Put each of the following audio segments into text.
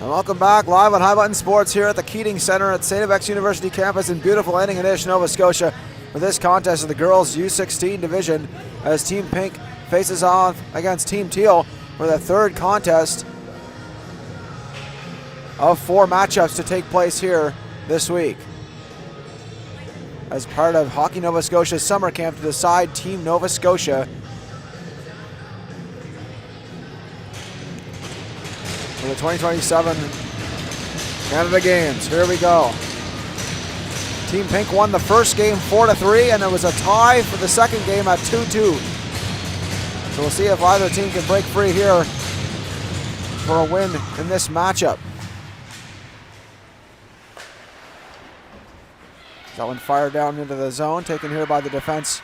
And welcome back live on High Button Sports here at the Keating Centre at St. FX University campus in beautiful Antigonish, Nova Scotia, for this contest of the girls U16 division as Team Pink faces off against Team Teal for the third contest of 4 matchups to take place here this week as part of Hockey Nova Scotia's summer camp to decide Team Nova Scotia for the 2027 Canada Games. Here we go. Team Pink won the first game 4-3, and it was a tie for the second game at 2-2. So we'll see if either team can break free here for a win in this matchup. That one fired down into the zone, taken here by the defense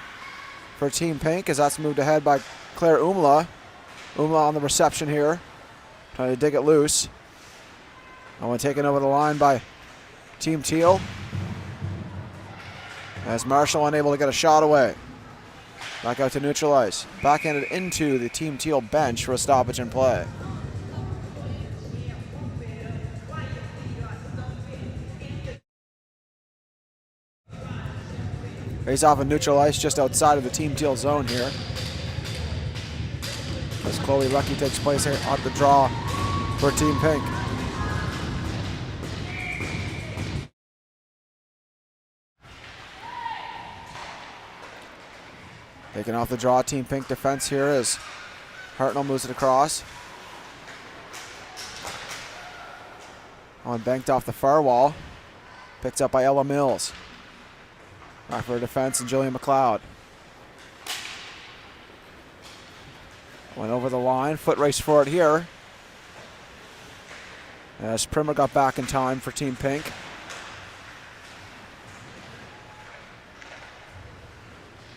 for Team Pink as that's moved ahead by Claire Umla. Umla on the reception here, trying to dig it loose. That one taken over the line by Team Teal as Marshall unable to get a shot away. Back out to neutral ice. Backhanded into the Team Teal bench for a stoppage in play. Face off in neutral ice just outside of the Team Teal zone here. As Chloe Lucky takes place here on the draw for Team Pink. Taking off the draw, Team Pink defense here as Hartnell moves it across. On banked off the far wall. Picked up by Ella Mills. Back for her defense and Jillian McLeod. Went over the line, foot race for it here. As Primer got back in time for Team Pink.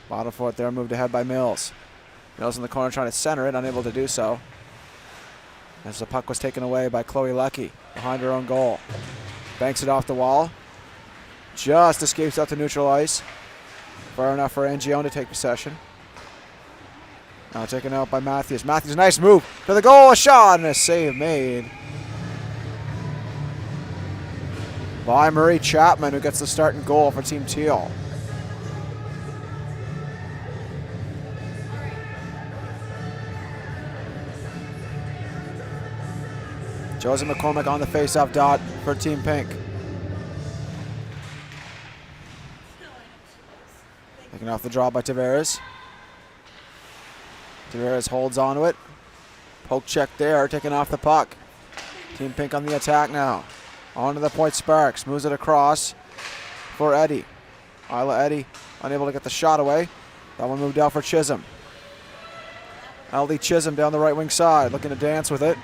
Bottom foot there, moved ahead by Mills. Mills in the corner trying to center it, unable to do so. As the puck was taken away by Chloe Lucky behind her own goal. Banks it off the wall. Just escapes out to neutral ice. Far enough for Angione to take possession. Now taken out by Matthews. Matthews, nice move to the goal, a shot, and a save made by Marie Chapman, who gets the starting goal for Team Teal. Josie McCormick on the face-off dot for Team Pink. Taking off the draw by Tavares. Tavares holds onto it. Poke check there, taking off the puck. Team Pink on the attack now. Onto the point, Sparks. Moves it across for Eddy. Isla Eddy unable to get the shot away. That one moved out for Chisholm. LD Chisholm down the right wing side, looking to dance with it.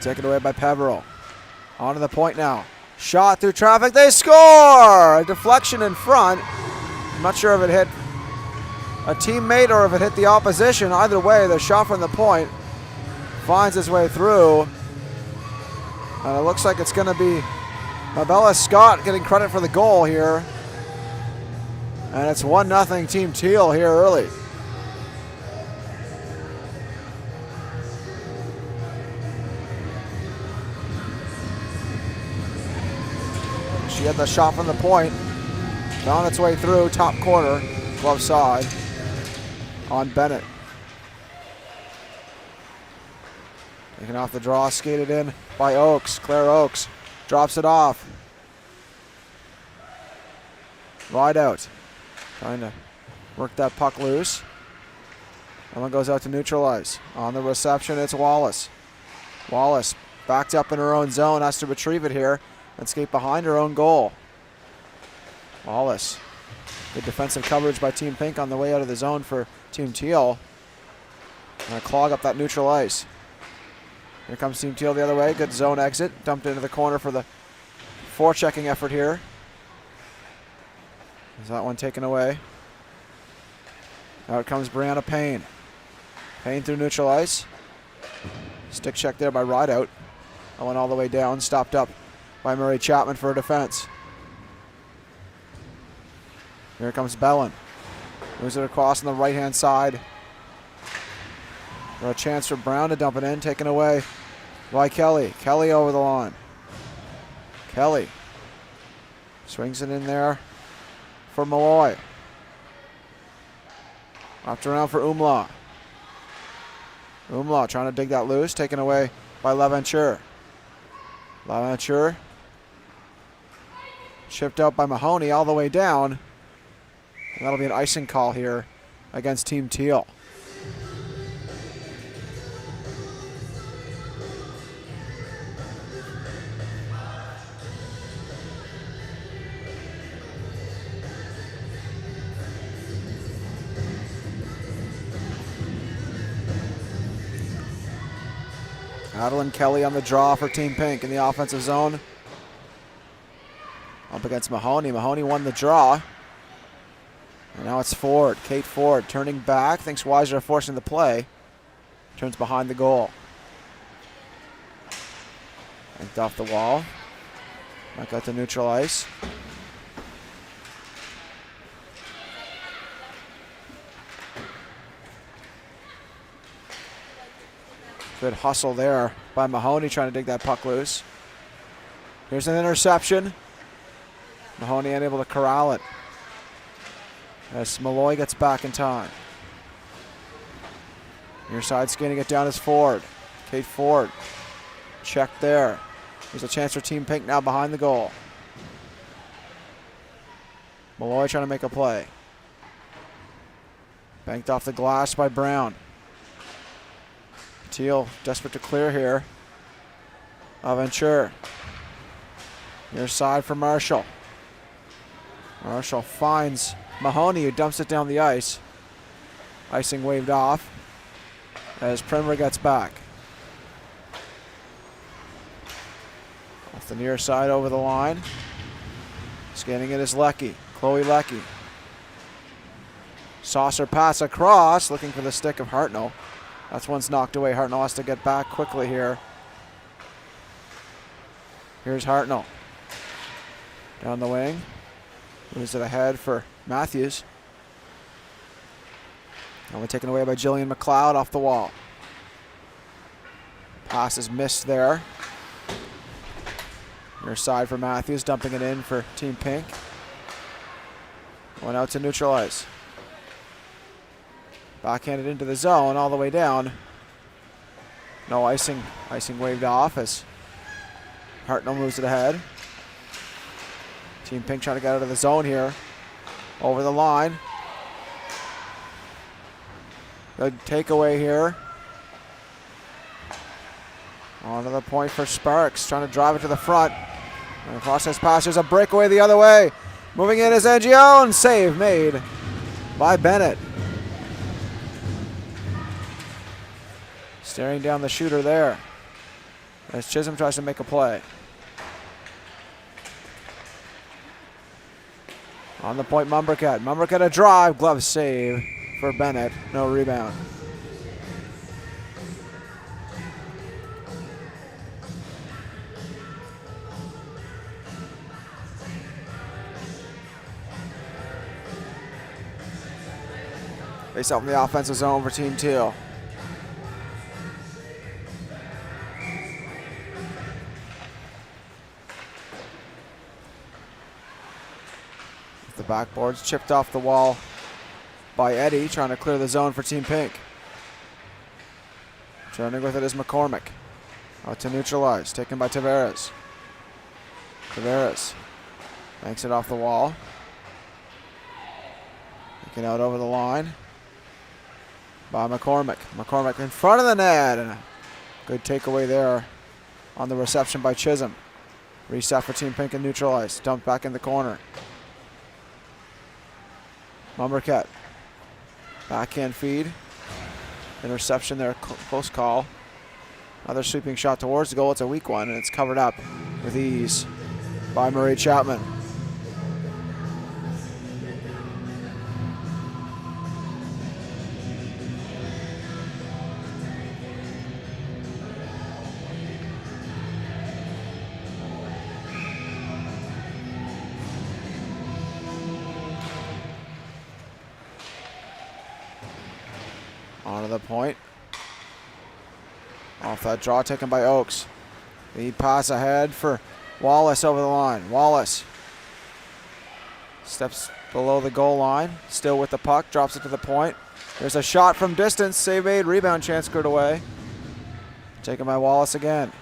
Taken away by Peveril. Onto the point now. Shot through traffic. They score! A deflection in front. I'm not sure if it hit a teammate or if it hit the opposition. Either way, the shot from the point finds its way through. And it looks like it's going to be Mabella Scott getting credit for the goal here. And it's 1-0 Team Teal here early. She had the shot from the point. Found its way through, top corner, glove side on Bennett. Taken off the draw, skated in by Oakes. Claire Oakes drops it off. Wide out. Trying to work that puck loose. That one goes out to neutralize. On the reception, it's Wallace. Wallace backed up in her own zone, has to retrieve it here and skate behind her own goal. Wallace. Good defensive coverage by Team Pink on the way out of the zone for Team Teal. And clog up that neutral ice. Here comes Team Teal the other way. Good zone exit. Dumped into the corner for the forechecking effort here. Is that one taken away? Out comes Brianna Payne. Payne through neutral ice. Stick check there by Rideout. That went all the way down. Stopped up by Marie Chapman for a defense. Here comes Bellin. Moves it across on the right-hand side. For a chance for Brown to dump it in. Taken away by Kelly. Kelly over the line. Kelly swings it in there for Malloy. Wrapped around for Umlaw. Umlaw trying to dig that loose, taken away by Laventure. Laventure chipped out by Mahoney all the way down. And that'll be an icing call here against Team Teal. Adeline Kelly on the draw for Team Pink in the offensive zone. Up against Mahoney. Mahoney won the draw. And now it's Ford. Kate Ford turning back. Thinks Weiser are forcing the play. Turns behind the goal. Banked off the wall. Back out to neutral ice. Good hustle there by Mahoney trying to dig that puck loose. Here's an interception. Mahoney unable to corral it as Malloy gets back in time. Near side scanning it down is Ford. Kate Ford. Check there. There's a chance for Team Pink now behind the goal. Malloy trying to make a play. Banked off the glass by Brown. Teal desperate to clear here. Aventure. Near side for Marshall. Marshall finds Mahoney, who dumps it down the ice. Icing waved off as Primer gets back. Off the near side over the line. Scanning it is Leckie. Chloe Leckie. Saucer pass across, looking for the stick of Hartnell. That's one's knocked away. Hartnell has to get back quickly here. Here's Hartnell. Down the wing. Moves it ahead for Matthews. Only taken away by Jillian McLeod off the wall. Pass is missed there. Near side for Matthews, dumping it in for Team Pink. Went out to neutral ice. Backhanded into the zone all the way down. No icing. Icing waved off as Hartnell moves it ahead. Team Pink trying to get out of the zone here. Over the line. Good takeaway here. Onto the point for Sparks. Trying to drive it to the front. And across his pass, there's a breakaway the other way. Moving in is Angione. Save made by Bennett. Staring down the shooter there as Chisholm tries to make a play. On the point, Mumbercat. Mumbercat a drive. Glove save for Bennett. No rebound. Face out in the offensive zone for Team Teal. The backboard's chipped off the wall by Eddie, trying to clear the zone for Team Pink. Turning with it is McCormick. Out to neutralize, taken by Tavares. Tavares banks it off the wall. Taken out over the line by McCormick. McCormick in front of the net, and a good takeaway there on the reception by Chisholm. Reset for Team Pink and neutralize. Dumped back in the corner. Mumbercat. Backhand feed. Interception there, close call. Another sweeping shot towards the goal. It's a weak one, and it's covered up with ease by Marie Chapman. Onto the point. Off that draw taken by Oakes. Lead pass ahead for Wallace over the line. Wallace steps below the goal line, still with the puck, drops it to the point. There's a shot from distance, save made, rebound chance cleared away. Taken by Wallace again.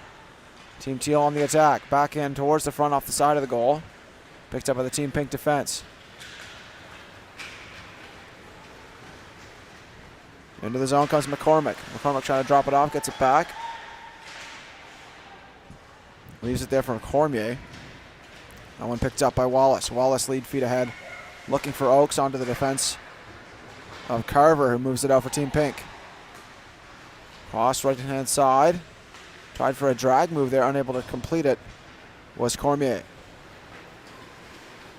Team Teal on the attack, back in towards the front off the side of the goal. Picked up by the Team Pink defense. Into the zone comes McCormick. McCormick trying to drop it off, gets it back. Leaves it there for Cormier. That one picked up by Wallace. Wallace lead feet ahead, looking for Oakes onto the defense of Carver, who moves it out for Team Pink. Cross right-hand side. Tried for a drag move there, unable to complete it, was Cormier.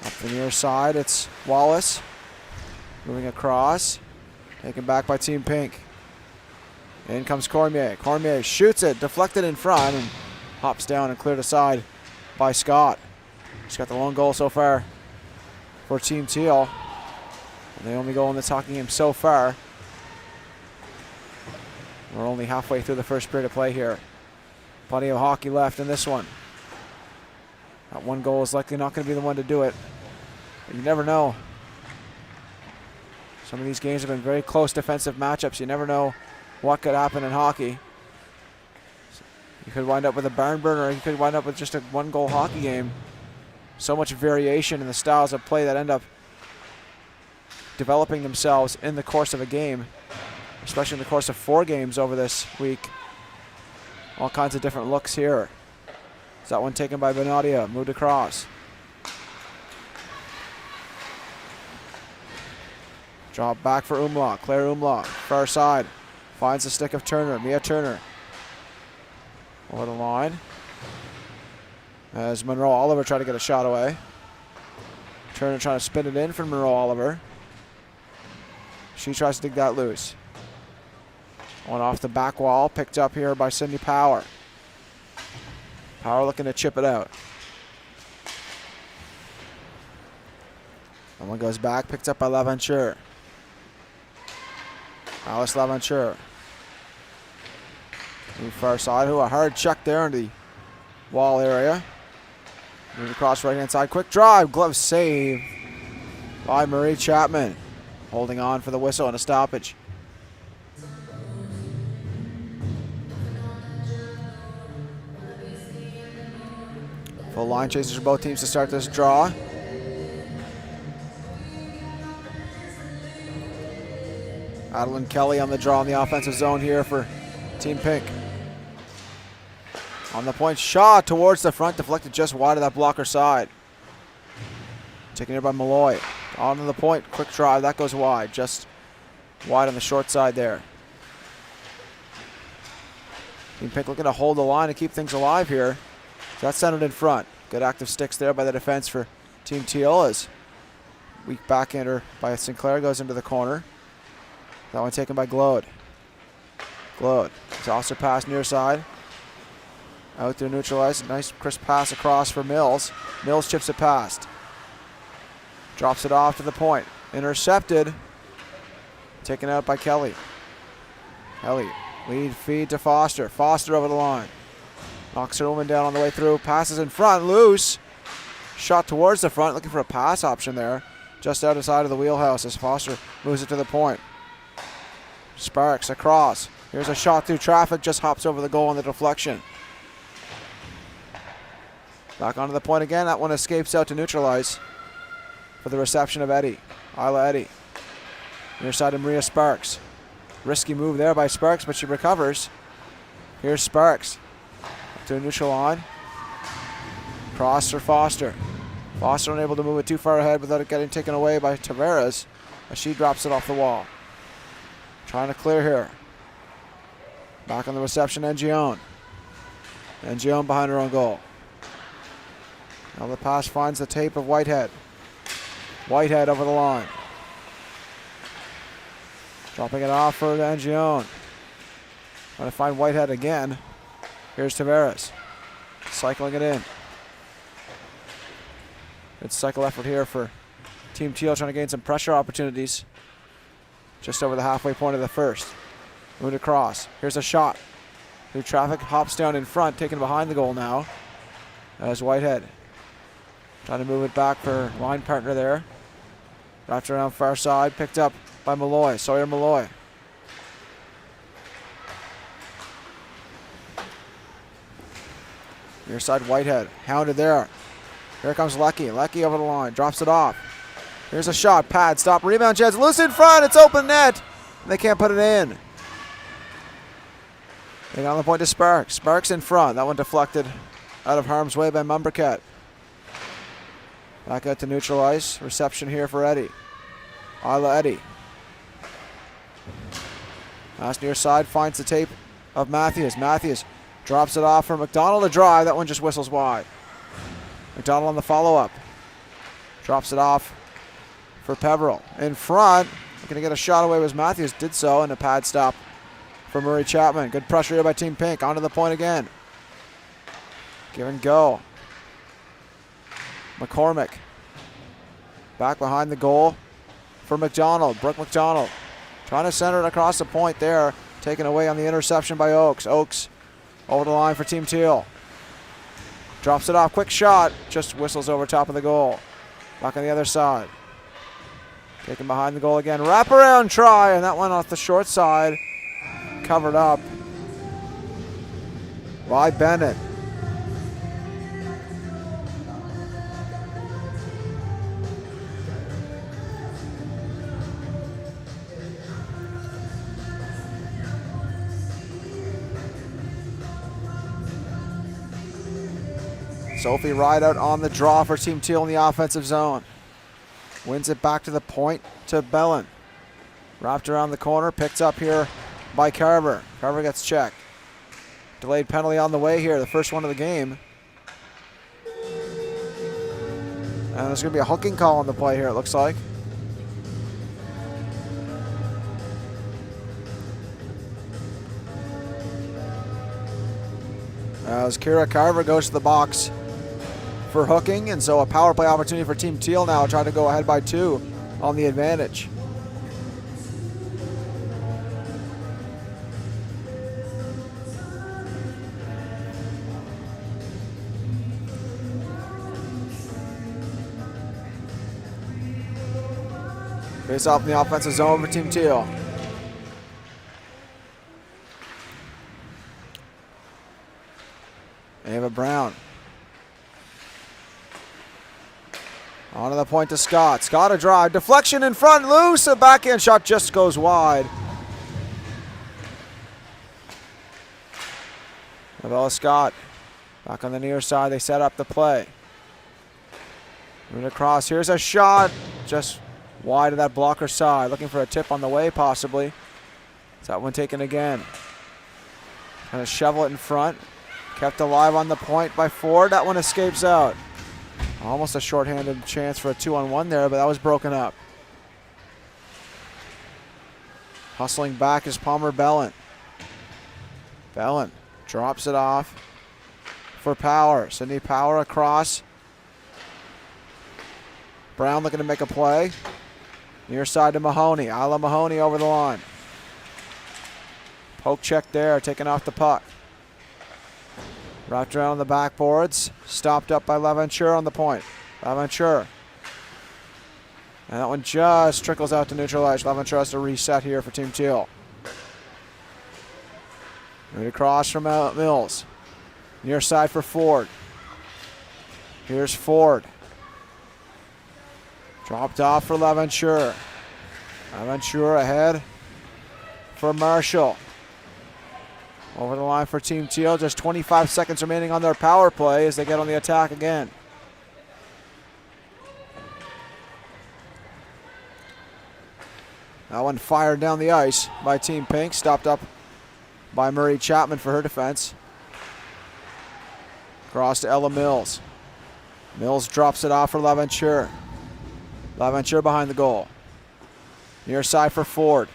Up the near side, it's Wallace. Moving across. Taken back by Team Pink. In comes Cormier. Cormier shoots it, deflected in front, and hops down and cleared aside by Scott. He's got the lone goal so far for Team Teal. And the only goal in this hockey game so far. We're only halfway through the first period of play here. Plenty of hockey left in this one. That one goal is likely not going to be the one to do it. But you never know. Some of these games have been very close defensive matchups. You never know what could happen in hockey. You could wind up with a barn burner, or you could wind up with just a one-goal hockey game. So much variation in the styles of play that end up developing themselves in the course of a game, especially in the course of 4 games over this week. All kinds of different looks here. Is that one taken by Benatia, moved across. Drop back for Umlaw, Claire Umlaw, far side. Finds the stick of Turner, Mia Turner. Over the line. As Monroe Oliver tried to get a shot away. Turner trying to spin it in for Monroe Oliver. She tries to dig that loose. One off the back wall, picked up here by Cindy Power. Power looking to chip it out. That one goes back, picked up by Laventure. Alice Laventure. Move far side. A hard check there in the wall area. Move across right hand side. Quick drive. Glove save by Marie Chapman. Holding on for the whistle and a stoppage. Full line chasers for both teams to start this draw. Adeline Kelly on the draw in the offensive zone here for Team Pink. On the point, shot towards the front, deflected just wide of that blocker side. Taken here by Malloy. On to the point, quick drive, that goes wide, just wide on the short side there. Team Pink looking to hold the line and keep things alive here. So that's centered in front. Good active sticks there by the defense for Team Teal as weak backhander by Sinclair goes into the corner. That one taken by Glode. Glode. Exhauster pass near side. Out there neutralized. Nice crisp pass across for Mills. Mills chips it past. Drops it off to the point. Intercepted. Taken out by Kelly. Kelly. Lead feed to Foster. Foster over the line. Knocks her woman down on the way through. Passes in front. Loose. Shot towards the front. Looking for a pass option there. Just outside of the wheelhouse as Foster moves it to the point. Sparks across. Here's a shot through traffic. Just hops over the goal on the deflection. Back onto the point again. That one escapes out to neutralize for the reception of Eddy. Isla Eddy. Near side of Maria Sparks. Risky move there by Sparks, but she recovers. Here's Sparks. Up to a neutral line. Cross for Foster. Foster unable to move it too far ahead without it getting taken away by Tavares as she drops it off the wall. Trying to clear here. Back on the reception, Ngione. Ngione behind her own goal. Now the pass finds the tape of Whitehead. Whitehead over the line. Dropping it off for Ngione. Trying to find Whitehead again. Here's Tavares. Cycling it in. Good cycle effort here for Team Teal, trying to gain some pressure opportunities. Just over the halfway point of the first. Moved across. Here's a shot. Through traffic, hops down in front, taken behind the goal now. As Whitehead trying to move it back for line partner there. Wrapped around far side, picked up by Malloy, Sawyer Malloy. Near side Whitehead, hounded there. Here comes Lecky. Lecky over the line, drops it off. Here's a shot, pad, stop, rebound chance, loose in front, it's open net. They can't put it in. They got on the point to Sparks. Sparks in front, that one deflected out of harm's way by Mumbercat. Back out to neutral ice. Reception here for Eddie. Isla Eddie. Last near side finds the tape of Matthews. Matthews drops it off for McDonald to drive. That one just whistles wide. McDonald on the follow-up. Drops it off for Peveril. In front. Looking to get a shot away was Matthews. Did so, and a pad stop for Murray Chapman. Good pressure here by Team Pink. Onto the point again. Give and go. McCormick. Back behind the goal for McDonald. Brooke McDonald trying to center it across the point there. Taken away on the interception by Oakes. Oakes over the line for Team Teal. Drops it off. Quick shot. Just whistles over top of the goal. Back on the other side. Taken behind the goal again. Wraparound try, and that one off the short side. Covered up by Bennett. Sophie Rideout on the draw for Team Teal in the offensive zone. Wins it back to the point to Bellin. Wrapped around the corner, picked up here by Carver. Carver gets checked. Delayed penalty on the way here, the first one of the game. And there's going to be a hooking call on the play here, it looks like. As Kira Carver goes to the box for hooking, and so a power play opportunity for Team Teal now, trying to go ahead by 2 on the advantage. Face off in the offensive zone for Team Teal. Ava Brown. On to the point to Scott. Scott a drive. Deflection in front. Loose. A backhand shot just goes wide. Lavella Scott. Back on the near side. They set up the play. Moving across. Here's a shot. Just wide of that blocker side. Looking for a tip on the way possibly. Is that one taken again? Trying to shovel it in front. Kept alive on the point by Ford. That one escapes out. Almost a shorthanded chance for a 2-on-1 there, but that was broken up. Hustling back is Palmer Bellin. Bellin drops it off for Power. Sydney Power across. Brown looking to make a play. Near side to Mahoney. Isla Mahoney over the line. Poke check there, taking off the puck. Wrapped around the backboards. Stopped up by Laventure on the point. Laventure. And that one just trickles out to neutral ice. Laventure has to reset here for Team Teal. Moved across from Mills. Near side for Ford. Here's Ford. Dropped off for Laventure. Laventure ahead for Marshall. Over the line for Team Teal. Just 25 seconds remaining on their power play as they get on the attack again. That one fired down the ice by Team Pink. Stopped up by Murray Chapman for her defense. Cross to Ella Mills. Mills drops it off for Laventure. Laventure behind the goal. Near side for Ford.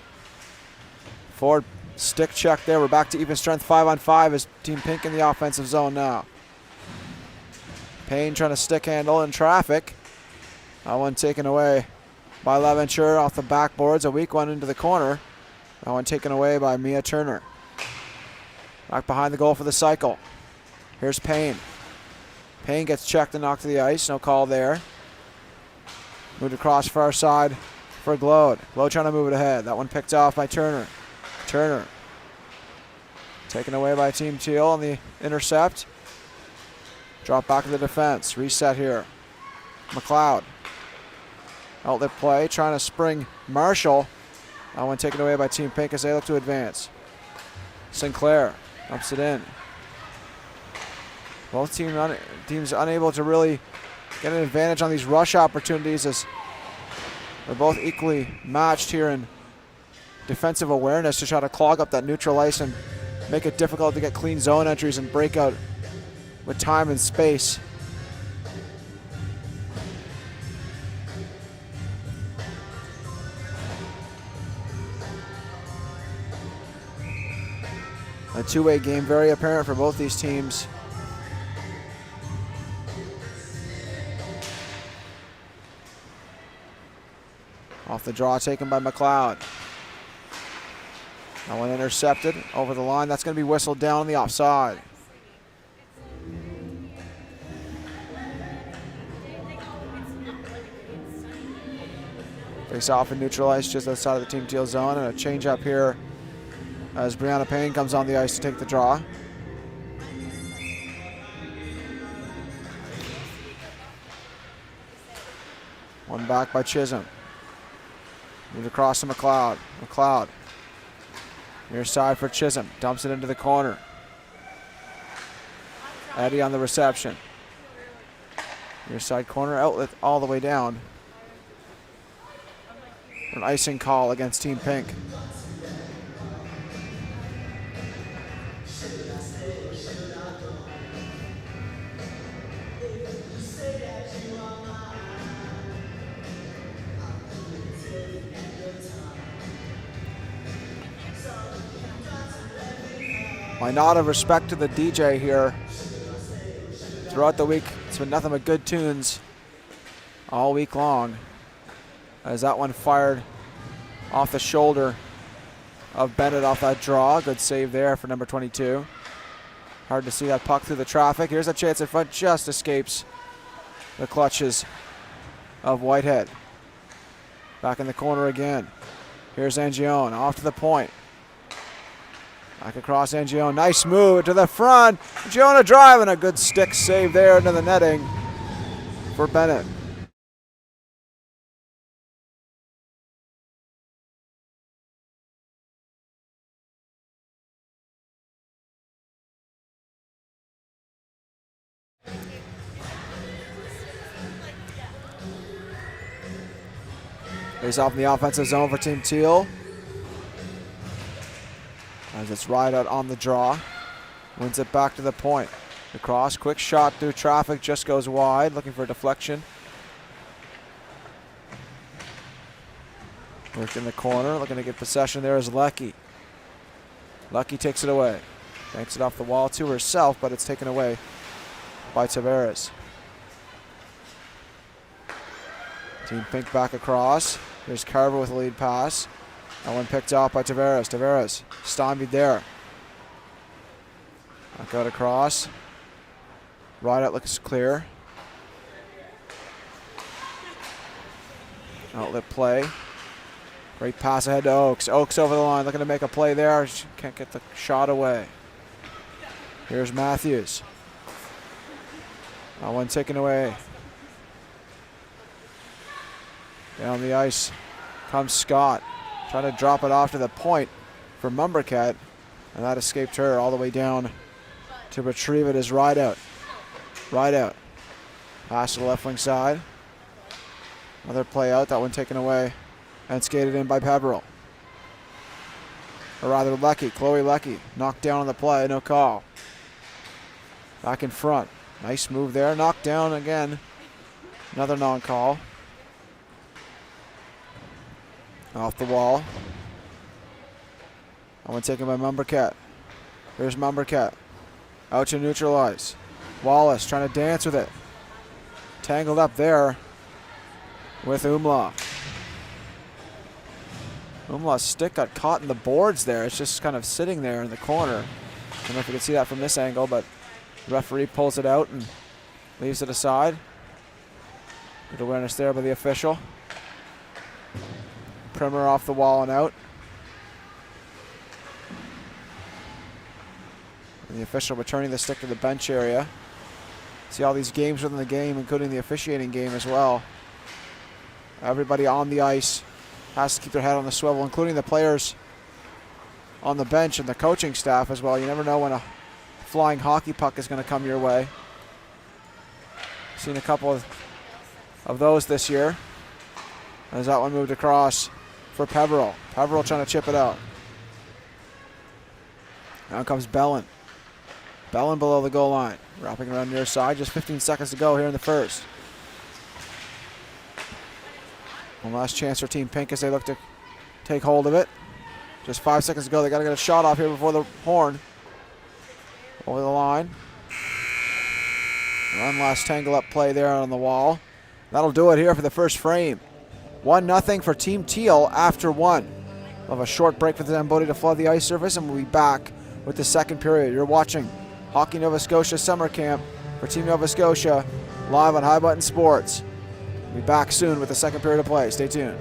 Ford stick check there. We're back to even strength 5-on-5 as Team Pink in the offensive zone now. Payne trying to stick handle in traffic. That one taken away by Laventure off the backboards. A weak one into the corner. That one taken away by Mia Turner. Back behind the goal for the cycle. Here's Payne. Payne gets checked and knocked to the ice. No call there. Moved across far side for Glode. Glode trying to move it ahead. That one picked off by Turner. Turner taken away by Team Teal on the intercept. Drop back to the defense. Reset here. McLeod. Outlet play. Trying to spring Marshall. That one taken away by Team Pink as they look to advance. Sinclair dumps it in. Both teams unable to really get an advantage on these rush opportunities as they're both equally matched here in defensive awareness to try to clog up that neutral ice and make it difficult to get clean zone entries and break out with time and space. A two-way game, very apparent for both these teams. Off the draw taken by McLeod. That one intercepted over the line. That's going to be whistled down on the offside. Face off and neutralized just outside of the Team Teal zone, and a change up here as Brianna Payne comes on the ice to take the draw. One back by Chisholm. Moved across to McLeod. McLeod. Near side for Chisholm. Dumps it into the corner. Eddie on the reception. Near side corner outlet all the way down. An icing call against Team Pink. My nod of respect to the DJ here. Throughout the week, it's been nothing but good tunes all week long. As that one fired off the shoulder of Bennett off that draw. Good save there for number 22. Hard to see that puck through the traffic. Here's a chance in front, just escapes the clutches of Whitehead. Back in the corner again. Here's Angione off to the point. Back across Angione. Nice move to the front. Jonah driving a good stick save there into the netting for Bennett. Face off in the offensive zone for Team Teal. As it's right out on the draw. Wins it back to the point. The cross, quick shot through traffic, just goes wide, looking for a deflection. Worked in the corner, looking to get possession there is Lecky. Lecky takes it away. Banks it off the wall to herself, but it's taken away by Tavares. Team Pink back across. Here's Carver with a lead pass. That one picked off by Tavares. Tavares stymied there. Back out across. Right out looks clear. Outlet play. Great pass ahead to Oakes. Oakes over the line, looking to make a play there. She can't get the shot away. Here's Matthews. That one taken away. Down the ice comes Scott. Trying to drop it off to the point for Mumbercat. And that escaped her all the way down to retrieve it as Rideout. Rideout. Pass to the left wing side. Another play out. That one taken away and skated in by Pepperell. Or rather Lecky. Chloe Lecky knocked down on the play. No call. Back in front. Nice move there. Knocked down again. Another non-call. Off the wall. That one taken by Mumbercat. Here's Mumbercat. Out to neutralize. Wallace trying to dance with it. Tangled up there with Umlaw. Umlaw's stick got caught in the boards there. It's just kind of sitting there in the corner. don't know if you can see that from this angle, but the referee pulls it out and leaves it aside. Good awareness there by the official. Primer off the wall and out. And the official returning the stick to the bench area. See all these games within the game, including the officiating game as well. Everybody on the ice has to keep their head on the swivel, including the players on the bench and the coaching staff as well. You never know when a flying hockey puck is going to come your way. Seen a couple of those this year. As that one moved across for Peveril. Peveril trying to chip it out. Now comes Bellin. Bellin below the goal line. Wrapping around near side. Just 15 seconds to go here in the first. One last chance for Team Pink as they look to take hold of it. Just 5 seconds to go. They got to get a shot off here before the horn. Over the line. One last tangle up play there on the wall. That'll do it here for the first frame. 1-0 for Team Teal after one. We'll have a short break for the Zamboni to flood the ice surface, and we'll be back with the second period. You're watching Hockey Nova Scotia Summer Camp for Team Nova Scotia live on High Button Sports. We'll be back soon with the second period of play. Stay tuned.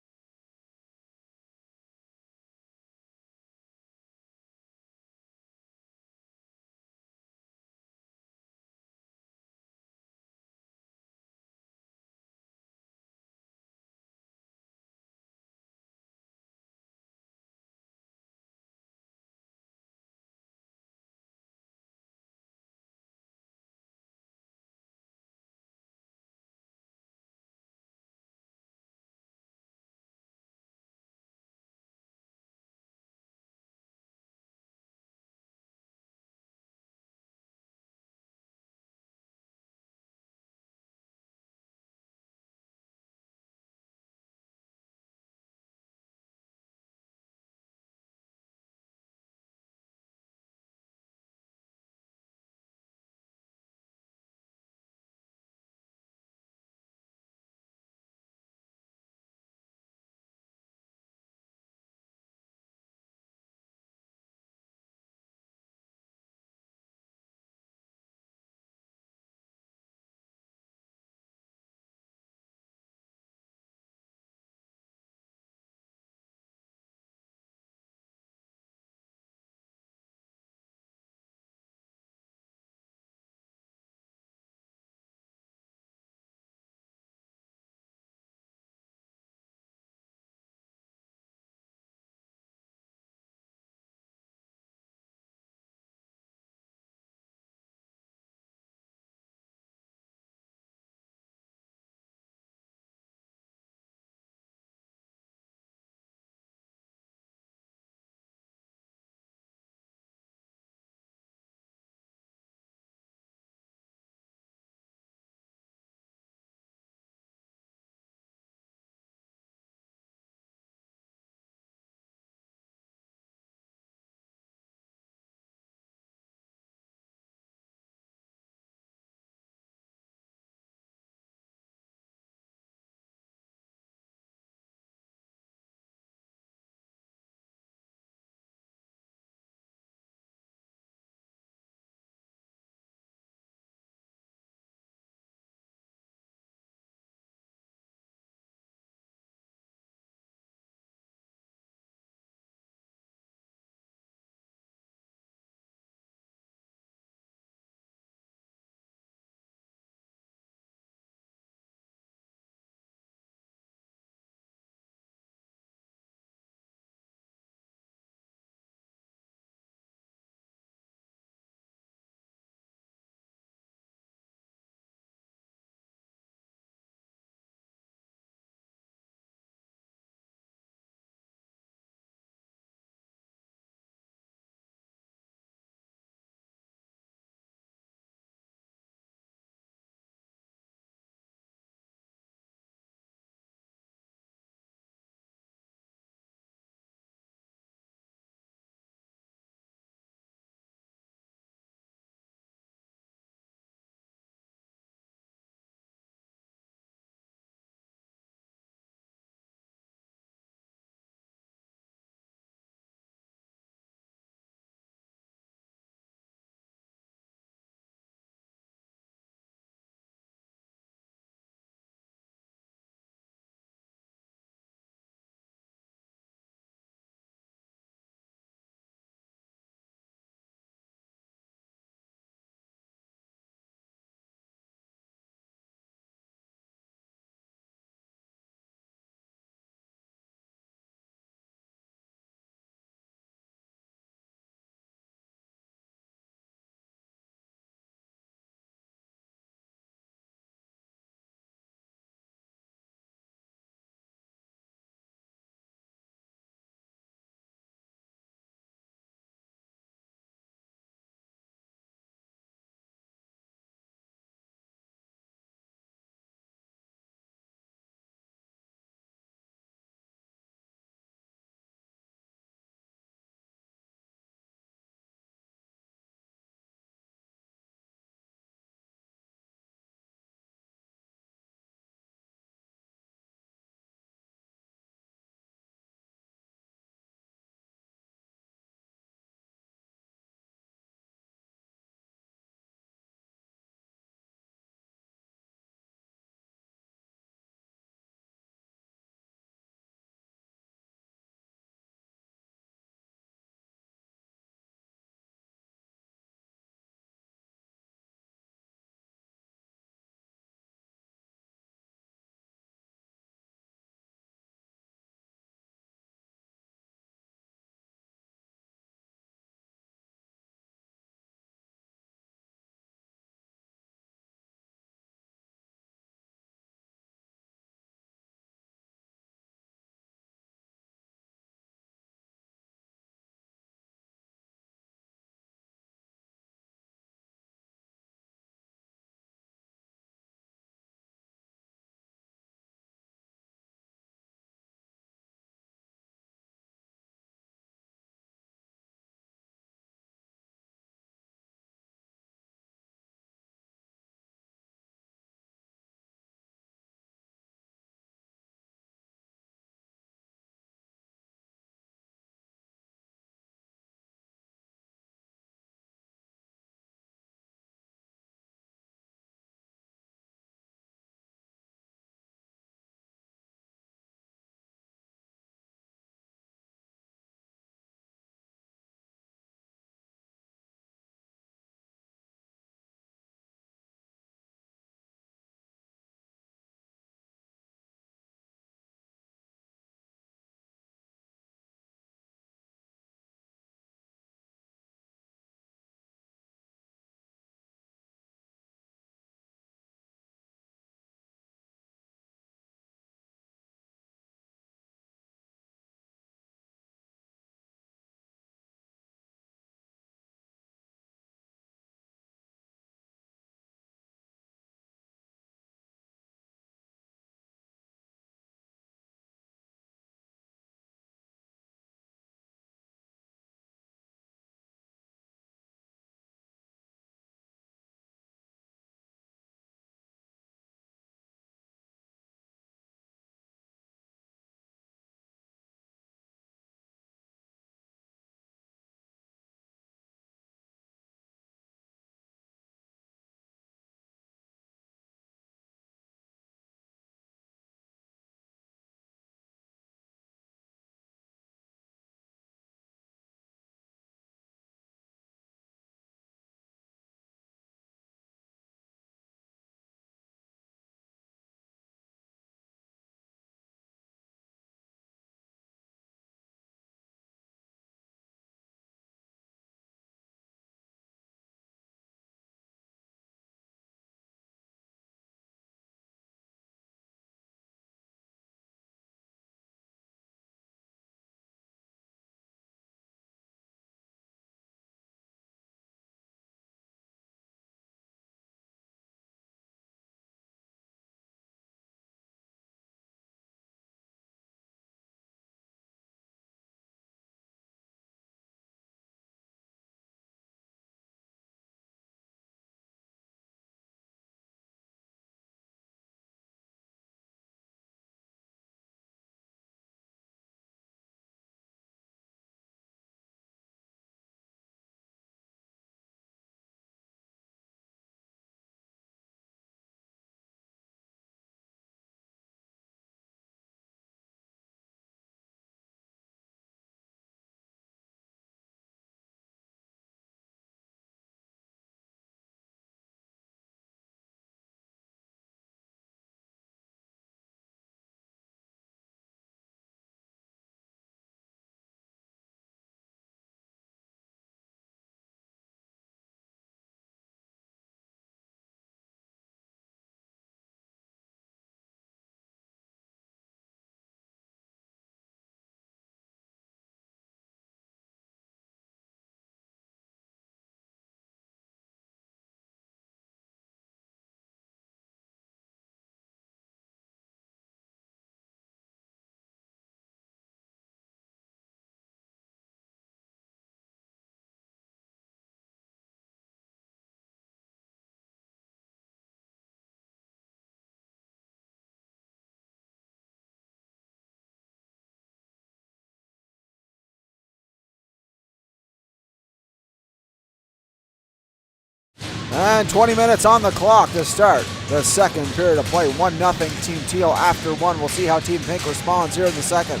And 20 minutes on the clock to start the second period of play. 1-0 Team Teal after one. We'll see how Team Pink responds here in the second.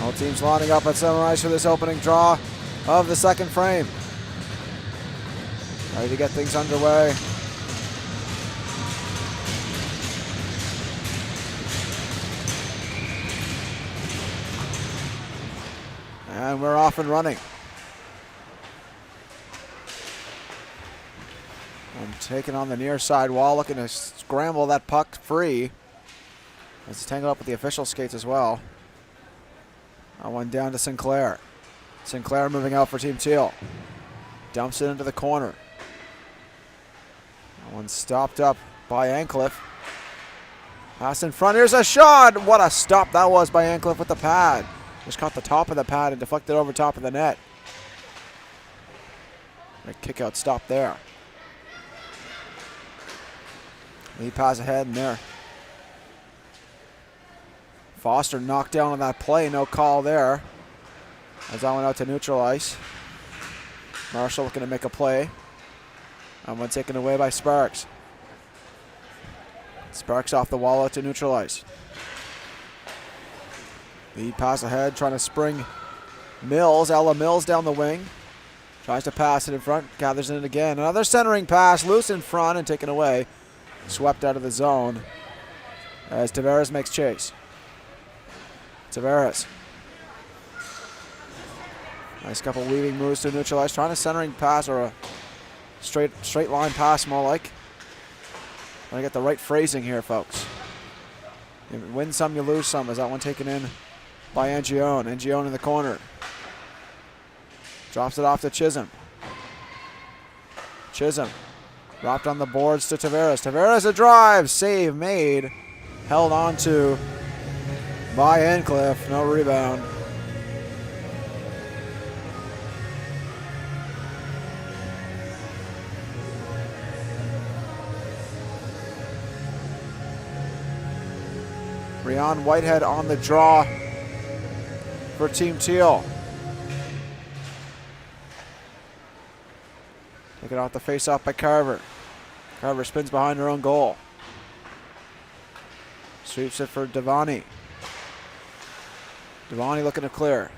All teams lining up at center ice for this opening draw of the second frame. Ready to get things underway. And we're off and running. I'm taking on the near side wall, looking to scramble that puck free. As it's tangled up with the official skates as well. That one down to Sinclair. Sinclair moving out for Team Teal. Dumps it into the corner. That one stopped up by Ancliffe. Pass in front. Here's a shot. What a stop that was by Ancliffe with the pad. Just caught the top of the pad and deflected over top of the net. A kick out stop there. He pass ahead and there. Foster knocked down on that play. No call there. As that went out to neutral ice. Marshall looking to make a play. And one taken away by Sparks. Sparks off the wall out to neutral ice. Lead pass ahead, trying to spring Mills. Ella Mills down the wing. Tries to pass it in front, gathers in it again. Another centering pass, loose in front and taken away. Swept out of the zone as Tavares makes chase. Tavares. Nice couple weaving moves to neutralize. Trying a centering pass or a straight line pass more like. Trying to get the right phrasing here, folks. You win some, you lose some. Is that one taken in by Angione. Angione in the corner. Drops it off to Chisholm. Chisholm. Dropped on the boards to Tavares. Tavares a drive. Save made. Held on to by Ancliffe. No rebound. Rion Whitehead on the draw for Team Teal. Taken off the face-off by Carver. Carver spins behind her own goal. Sweeps it for Devani. Devani looking to clear.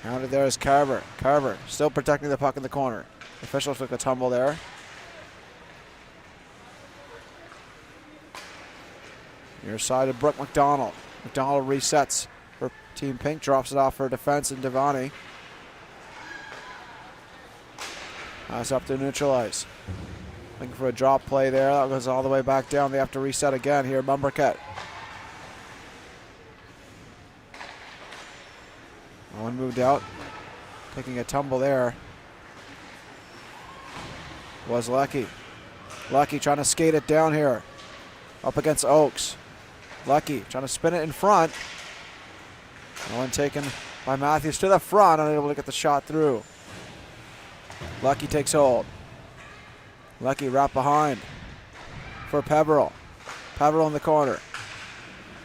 Counted there is Carver. Carver still protecting the puck in the corner. Officials took a tumble there. Near side of Brooke McDonald. McDonald resets for Team Pink, drops it off for defense and Devani. Pass up to neutralize. Looking for a drop play there. That goes all the way back down. They have to reset again here. Mumberket. One moved out. Taking a tumble there was Lecky. Lecky trying to skate it down here. Up against Oakes. Lecky trying to spin it in front. One taken by Matthews to the front, unable to get the shot through. Lecky takes hold. Lecky wrapped behind for Peveril. Peveril in the corner.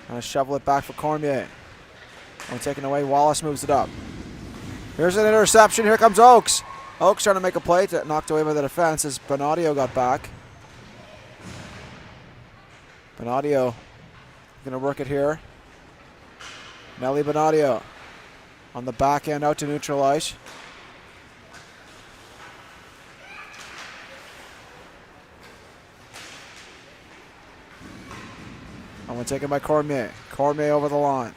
Trying to shovel it back for Cormier. One taken away. Wallace moves it up. Here's an interception. Here comes Oakes. Oakes trying to make a play, knocked away by the defense as Bonadio got back. Bonadio going to work it here. Nelly Bonadio on the back end out to neutral ice. And one taken by Cormier. Cormier over the line.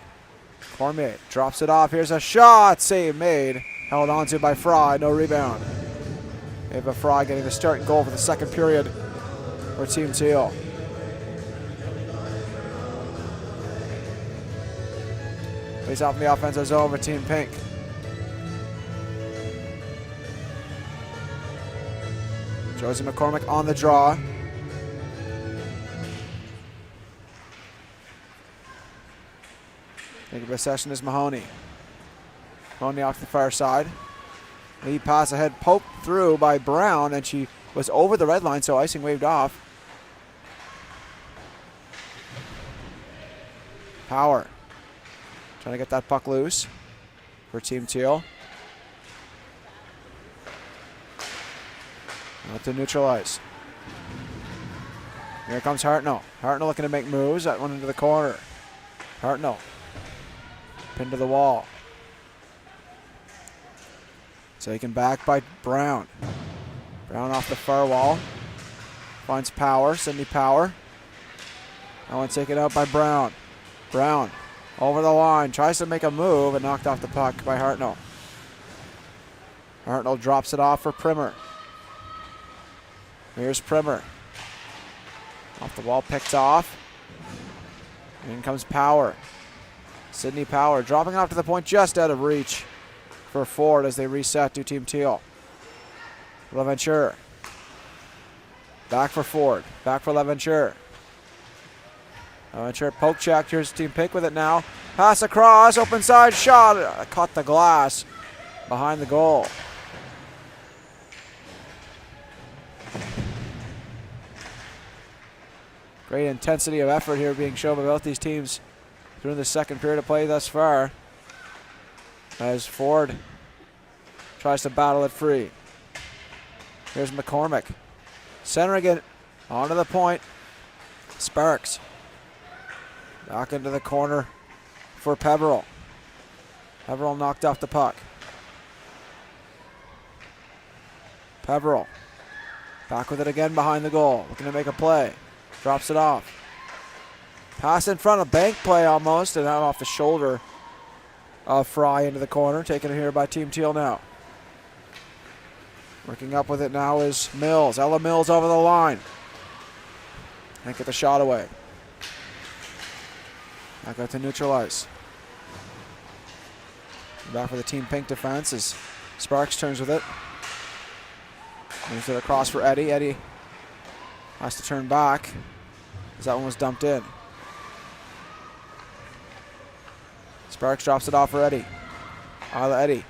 Cormier drops it off. Here's a shot. Save made. Held onto by Fry. No rebound. Ava Fry getting the starting goal for the second period for Team Teal. He's out in the offensive zone for Team Pink. Josie McCormick on the draw. Taking possession is Mahoney. Mahoney off the far side. Lead pass ahead, poked through by Brown, and she was over the red line, so icing waved off. Power. Trying to get that puck loose for Team Teal. Out to neutralize. Here comes Hartnell. Hartnell looking to make moves. That one into the corner. Hartnell. Pinned to the wall. Taken back by Brown. Brown off the far wall. Finds Power. Sydney Power. That one taken out by Brown. Brown over the line. Tries to make a move and knocked off the puck by Hartnell. Hartnell drops it off for Primer. Here's Primer. Off the wall, picked off. In comes Power. Sydney Power dropping off to the point just out of reach for Ford as they reset to Team Teal. LaVenture. Back for Ford. Back for LaVenture. LaVenture poke check. Here's Team Pink with it now. Pass across. Open side shot. Caught the glass behind the goal. Great intensity of effort here being shown by both these teams during the second period of play thus far. As Ford tries to battle it free. Here's McCormick. Centering it onto the point. Sparks. Back into the corner for Peveril. Peveril knocked off the puck. Peveril. Back with it again behind the goal. Looking to make a play. Drops it off. Pass in front of bank play almost, and out off the shoulder of Fry into the corner. Taken here by Team Teal now. Working up with it now is Mills. Ella Mills over the line. Can't get the shot away. Back out to neutralize. Back for the Team Pink defense as Sparks turns with it. Moves it across for Eddie. Eddie has to turn back as that one was dumped in. Sparks drops it off for Eddie. Isla Eddie.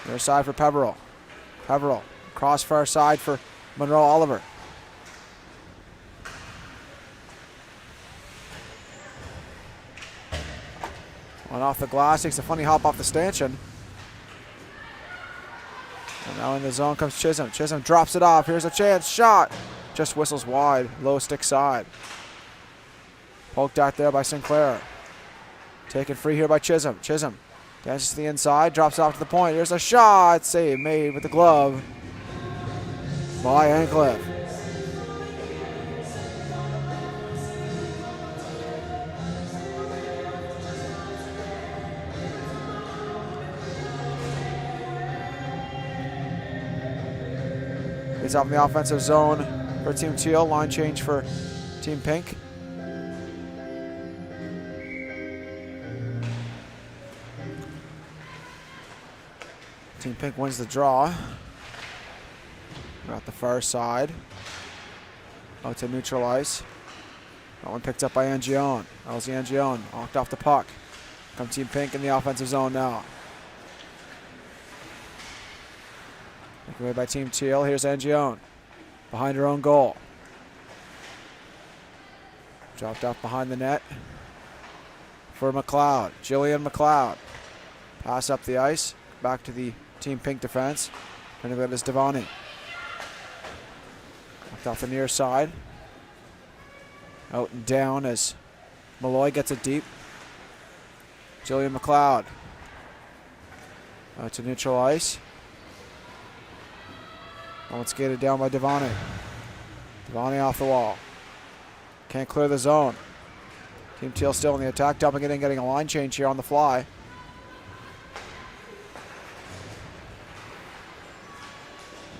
Near side for Peveril. Peveril. Cross far side for Monroe Oliver. One off the glass. Takes a funny hop off the stanchion. And now in the zone comes Chisholm. Chisholm drops it off. Here's a chance. Shot. Just whistles wide. Low stick side. Poked out there by Sinclair. Taken free here by Chisholm. Chisholm dances to the inside. Drops off to the point. Here's a shot. Save made with the glove by Ancliffe. He's up in the offensive zone for Team Teal. Line change for Team Pink. Team Pink wins the draw. Got the far side. Out to neutralize. That one picked up by Angione. That was Angione. Knocked off the puck. Come Team Pink in the offensive zone now. Taken away by Team Teal. Here's Angione. Behind her own goal. Dropped off behind the net for McLeod. Jillian McLeod. Pass up the ice. Back to the Team Pink defense. Turning it is Devani. Knocked off the near side. Out and down as Malloy gets it deep. Jillian McLeod. Out to neutral ice. One skated down by Devani. Devani off the wall. Can't clear the zone. Team Teal still in the attack, dumping it in, getting a line change here on the fly.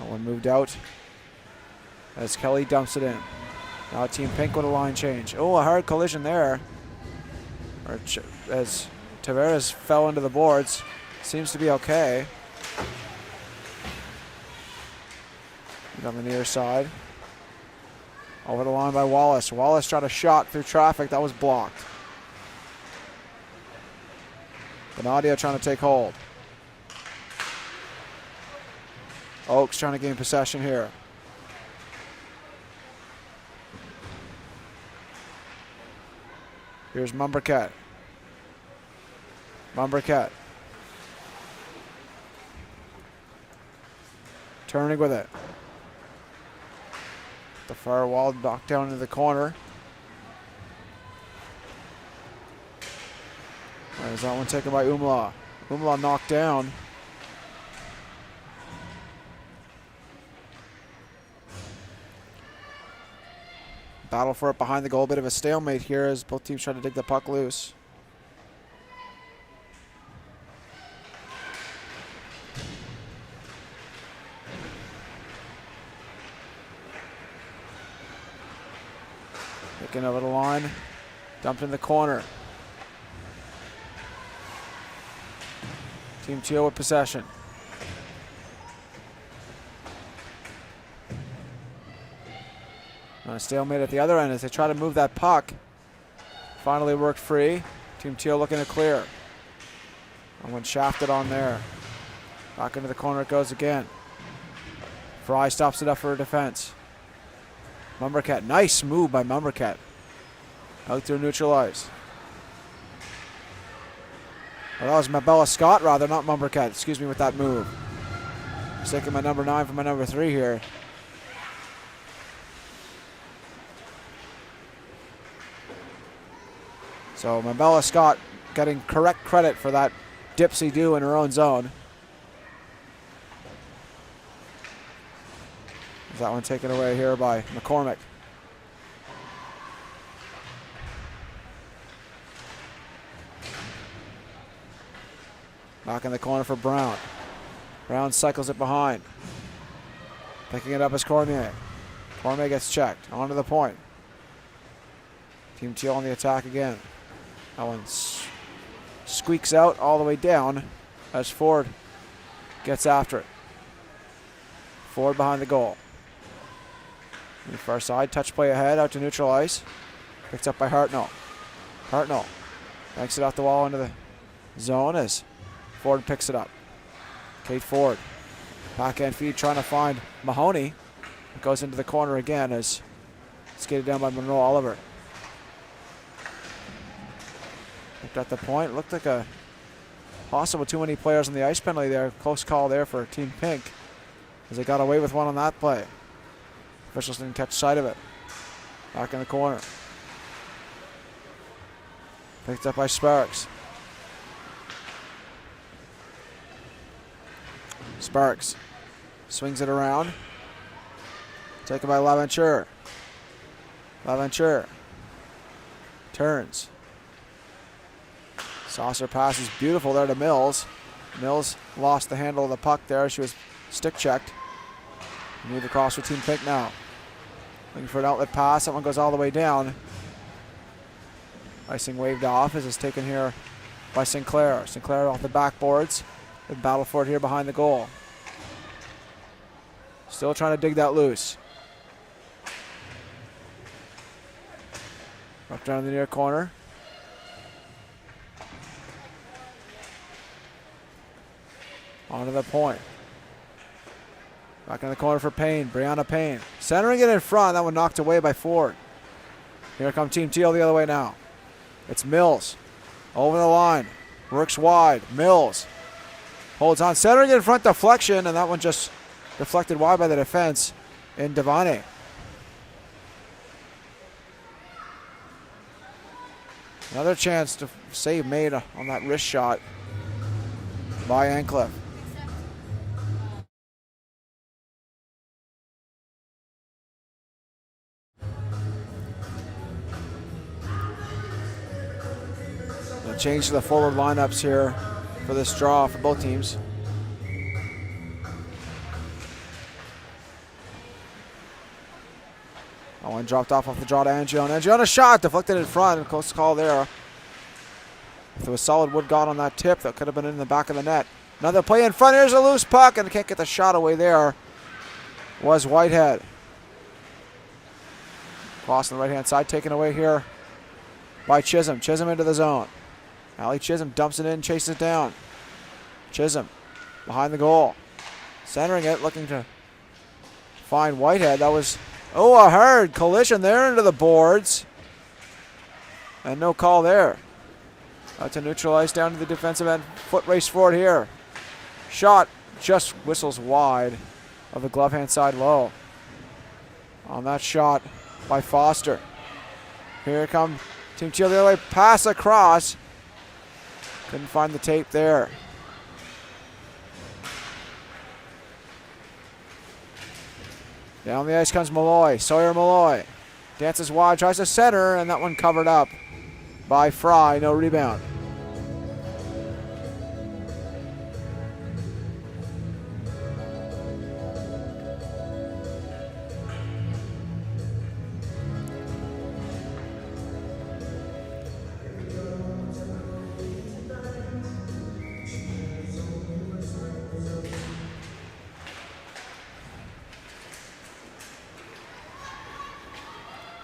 That one moved out as Kelly dumps it in. Now Team Pink with a line change. Oh, a hard collision there. As Tavares fell into the boards. Seems to be okay. On the near side. Over the line by Wallace. Wallace tried a shot through traffic. That was blocked. Benadia trying to take hold. Oaks trying to gain possession here. Here's Mumbercat. Mumbercat. Turning with it. The far wall knocked down into the corner. There's that one taken by Umla. Umla knocked down. Battle for it behind the goal. Bit of a stalemate here as both teams try to dig the puck loose. Picking over the line. Dumped in the corner. Team Teal with possession. A stalemate at the other end as they try to move that puck. Finally worked free. Team Teal looking to clear. And went shafted on there. Back into the corner it goes again. Fry stops it up for a defense. Mumbercat, nice move by Mumbercat. Out through neutralize. Well, that was Mabella Scott rather, not Mumbercat. Excuse me with that move. Mistaking my number 9 for my number 3 here. So Mabella Scott getting correct credit for that dipsy-do in her own zone. That one taken away here by McCormick. Back in the corner for Brown. Brown cycles it behind. Picking it up as Cormier. Cormier gets checked. Onto the point. Team Teal on the attack again. That one squeaks out all the way down as Ford gets after it. Ford behind the goal. The far side, touch play ahead, out to neutral ice. Picked up by Hartnell. Hartnell banks it off the wall into the zone as Ford picks it up. Kate Ford, backhand feed trying to find Mahoney. It goes into the corner again as skated down by Monroe Oliver. Looked at the point, looked like a possible too many players on the ice penalty there. Close call there for Team Pink as they got away with one on that play. Officials didn't catch sight of it. Back in the corner. Picked up by Sparks. Sparks swings it around. Taken by LaVenture. LaVenture turns. Saucer pass is beautiful there to Mills. Mills lost the handle of the puck there. She was stick checked. Move across for Team Pink now. Looking for an outlet pass. That one goes all the way down. Icing waved off as it's taken here by Sinclair. Sinclair off the backboards. Good battle for it here behind the goal. Still trying to dig that loose. Up down in the near corner. Onto the point. Back in the corner for Payne. Brianna Payne. Centering it in front. That one knocked away by Ford. Here come Team Teal the other way now. It's Mills. Over the line. Works wide. Mills. Holds on. Centering it in front. Deflection. And that one just deflected wide by the defense in Devane. Another chance to save made on that wrist shot by Ancliffe. Change to the forward lineups here for this draw for both teams. That one dropped off the draw to Angione. Angione shot, deflected in front. Close call there. If there was solid wood got on that tip, that could have been in the back of the net. Another play in front. Here's a loose puck, and can't get the shot away there. Was Whitehead. Cross on the right-hand side, taken away here by Chisholm. Chisholm into the zone. Allie Chisholm dumps it in, chases it down. Chisholm behind the goal. Centering it, looking to find Whitehead. That was, a hard collision there into the boards. And no call there. Out to neutralize down to the defensive end. Foot race forward here. Shot just whistles wide of the glove hand side low. On that shot by Foster. Here come Team Teal the other way. Pass across. Couldn't find the tape there. Down the ice comes Malloy. Sawyer Malloy dances wide, tries to center, and that one covered up by Fry. No rebound.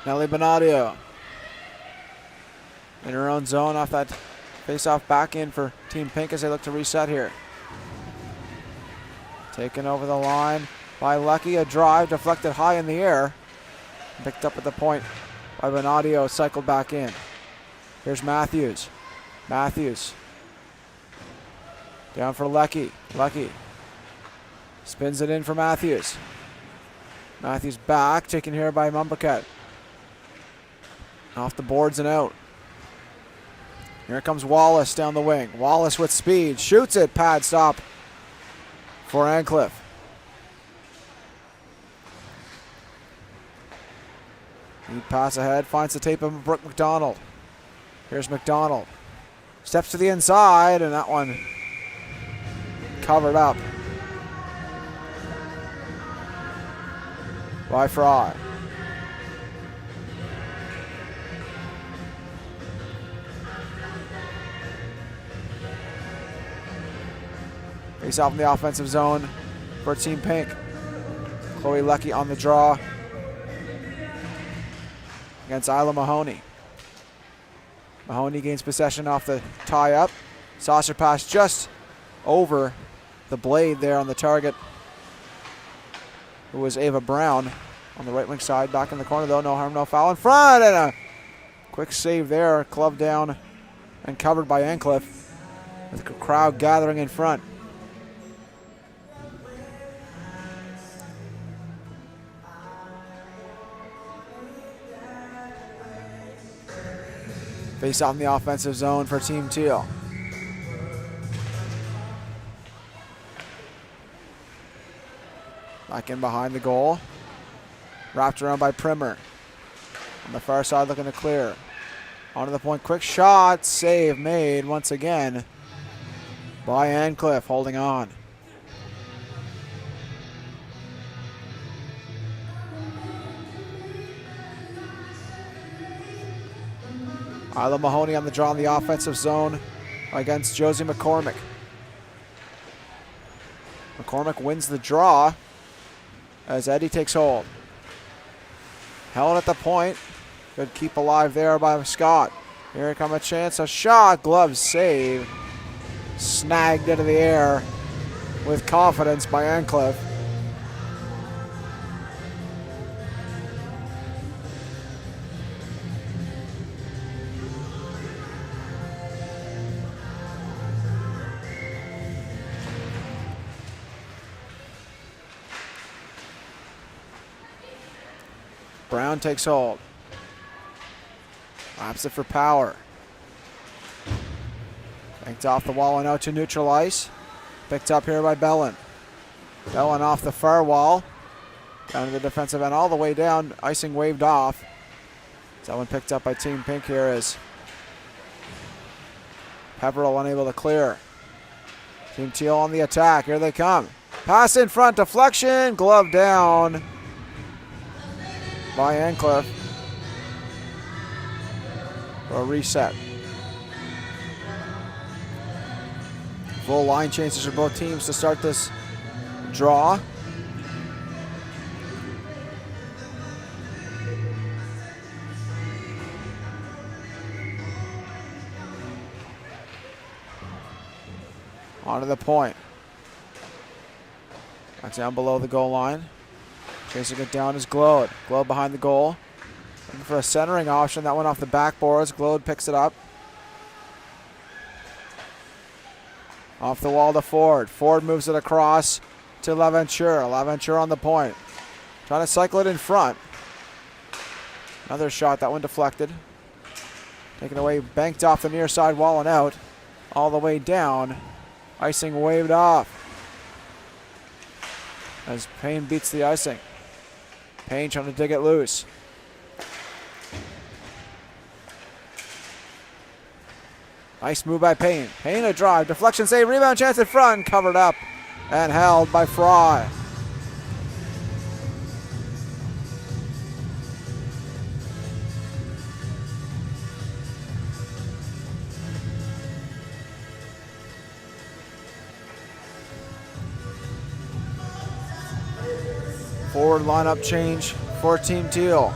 Nelly Bonadio in her own zone off that face-off back in for Team Pink as they look to reset here. Taken over the line by Lucky. A drive deflected high in the air. Picked up at the point by Bonadio. Cycled back in. Here's Matthews. Matthews. Down for Lucky. Lucky spins it in for Matthews. Matthews back. Taken here by Mumbucket. Off the boards and out. Here comes Wallace down the wing. Wallace with speed. Shoots it. Pad stop for Ancliffe. Lead pass ahead. Finds the tape of Brooke McDonald. Here's McDonald. Steps to the inside, and that one covered up by Fry. Face off in the offensive zone for Team Pink. Chloe Lucky on the draw against Isla Mahoney. Mahoney gains possession off the tie-up. Saucer pass just over the blade there on the target, who was Ava Brown on the right wing side. Back in the corner though, no harm, no foul in front, and a quick save there. Club down and covered by Ancliffe with the crowd gathering in front. Face off in the offensive zone for Team Teal. Back in behind the goal. Wrapped around by Primer. On the far side looking to clear. Onto the point, quick shot. Save made once again by Ancliffe, holding on. Isla Mahoney on the draw in the offensive zone against Josie McCormick. McCormick wins the draw as Eddie takes hold. Held at the point. Good keep alive there by Scott. Here comes a chance, a shot, glove save. Snagged into the air with confidence by Ancliffe. Brown takes hold. Laps it for Power. Banked off the wall and out to neutral ice. Picked up here by Bellin. Bellin off the far wall. Down to the defensive end all the way down. Icing waved off. That one picked up by Team Pink here as Pepperell unable to clear. Team Teal on the attack. Here they come. Pass in front. Deflection. Glove down by Ancliffe for a reset. Full line changes for both teams to start this draw. Onto the point. Back down below the goal line. Chasing it down is Glode. Glode behind the goal. Looking for a centering option. That went off the backboards. Glode picks it up. Off the wall to Ford. Ford moves it across to LaVenture. LaVenture on the point. Trying to cycle it in front. Another shot, that one deflected. Taken away, banked off the near side wall and out. All the way down. Icing waved off. As Payne beats the icing. Payne trying to dig it loose. Nice move by Payne. Payne a drive. Deflection save. Rebound chance in front. Covered up and held by Fry. Forward lineup change for Team Teal.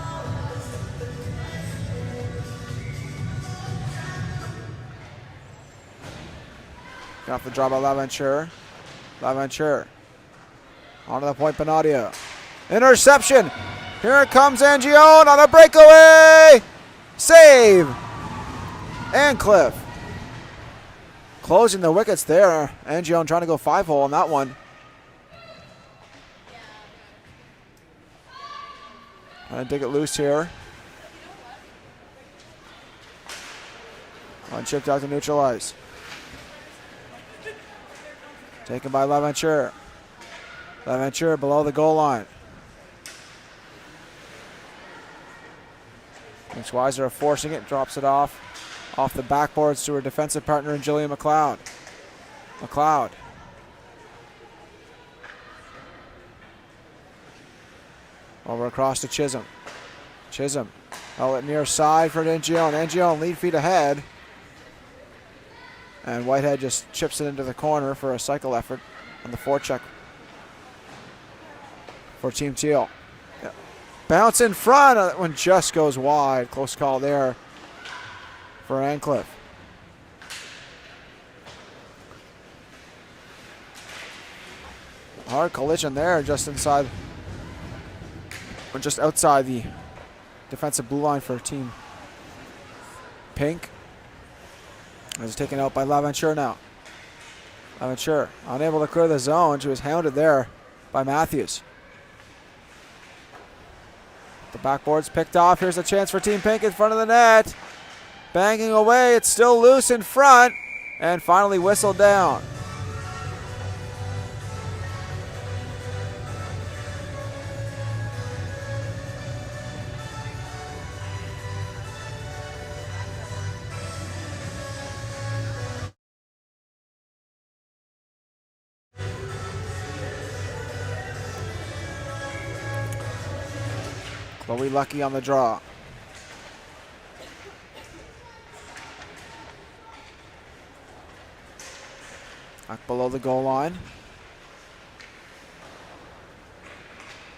Got the draw by LaVenture. LaVenture. Onto the point, Benadio. Interception. Here comes Angione on a breakaway. Save. Ancliffe. Closing the wickets there. Angione trying to go 5-hole on that one. Trying to dig it loose here. One chipped out to neutralize. Taken by LaVenture. LaVenture below the goal line. Thinks Weiser forcing it, drops it off the backboards to her defensive partner in Jillian McLeod. McLeod. Over across to Chisholm. Chisholm. Outlet near side for Angione. Angione lead feet ahead. And Whitehead just chips it into the corner for a cycle effort on the forecheck for Team Teal. Yeah. Bounce in front. That one just goes wide. Close call there for Ancliffe. Hard collision there just inside, or just outside the defensive blue line for Team Pink. Is taken out by LaVenture now. LaVenture unable to clear the zone. She was hounded there by Matthews. The backboard's picked off. Here's a chance for Team Pink in front of the net. Banging away. It's still loose in front. And finally whistled down. Chloe Lucky on the draw. Back below the goal line.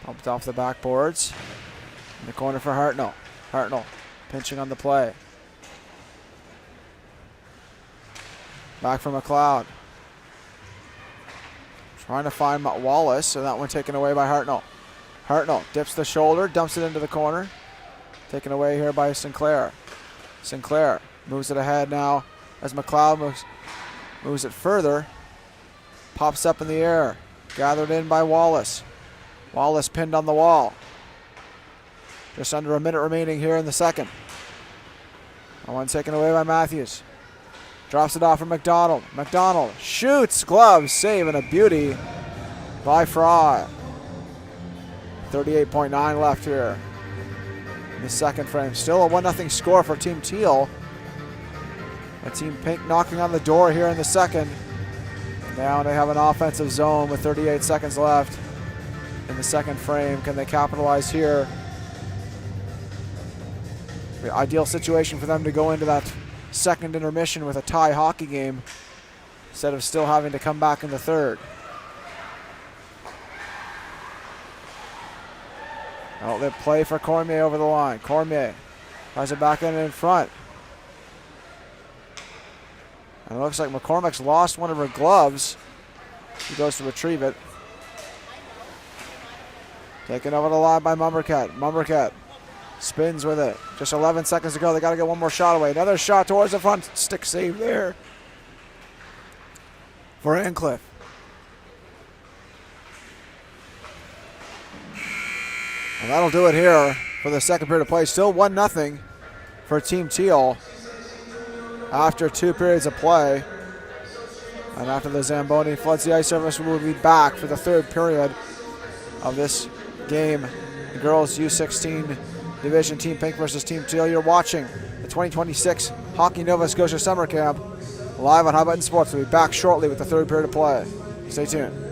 Pumped off the backboards. In the corner for Hartnell. Hartnell pinching on the play. Back from McLeod. Trying to find Wallace, and that one taken away by Hartnell. Hartnell dips the shoulder, dumps it into the corner. Taken away here by Sinclair. Sinclair moves it ahead now as McLeod moves it further. Pops up in the air. Gathered in by Wallace. Wallace pinned on the wall. Just under a minute remaining here in the second. That one taken away by Matthews. Drops it off for McDonald. McDonald shoots, gloves, save, and a beauty by Fry. 38.9 left here in the second frame. Still a 1-0 score for Team Teal. And Team Pink knocking on the door here in the second. Now they have an offensive zone with 38 seconds left in the second frame. Can they capitalize here? The ideal situation for them to go into that second intermission with a tie hockey game instead of still having to come back in the third. Outlet play for Cormier over the line. Cormier tries it back in front. And it looks like McCormick's lost one of her gloves. He goes to retrieve it. Taken over the line by Mumbercat. Mumbercat spins with it. Just 11 seconds to go. They got to get one more shot away. Another shot towards the front. Stick save there for Ancliffe. And that'll do it here for the second period of play. Still 1-0 for Team Teal after 2 periods of play. And after the Zamboni floods the ice surface, we will be back for the third period of this game. The girls U16 division, Team Pink versus Team Teal. You're watching the 2026 Hockey Nova Scotia Summer Camp live on High Button Sports. We'll be back shortly with the third period of play. Stay tuned.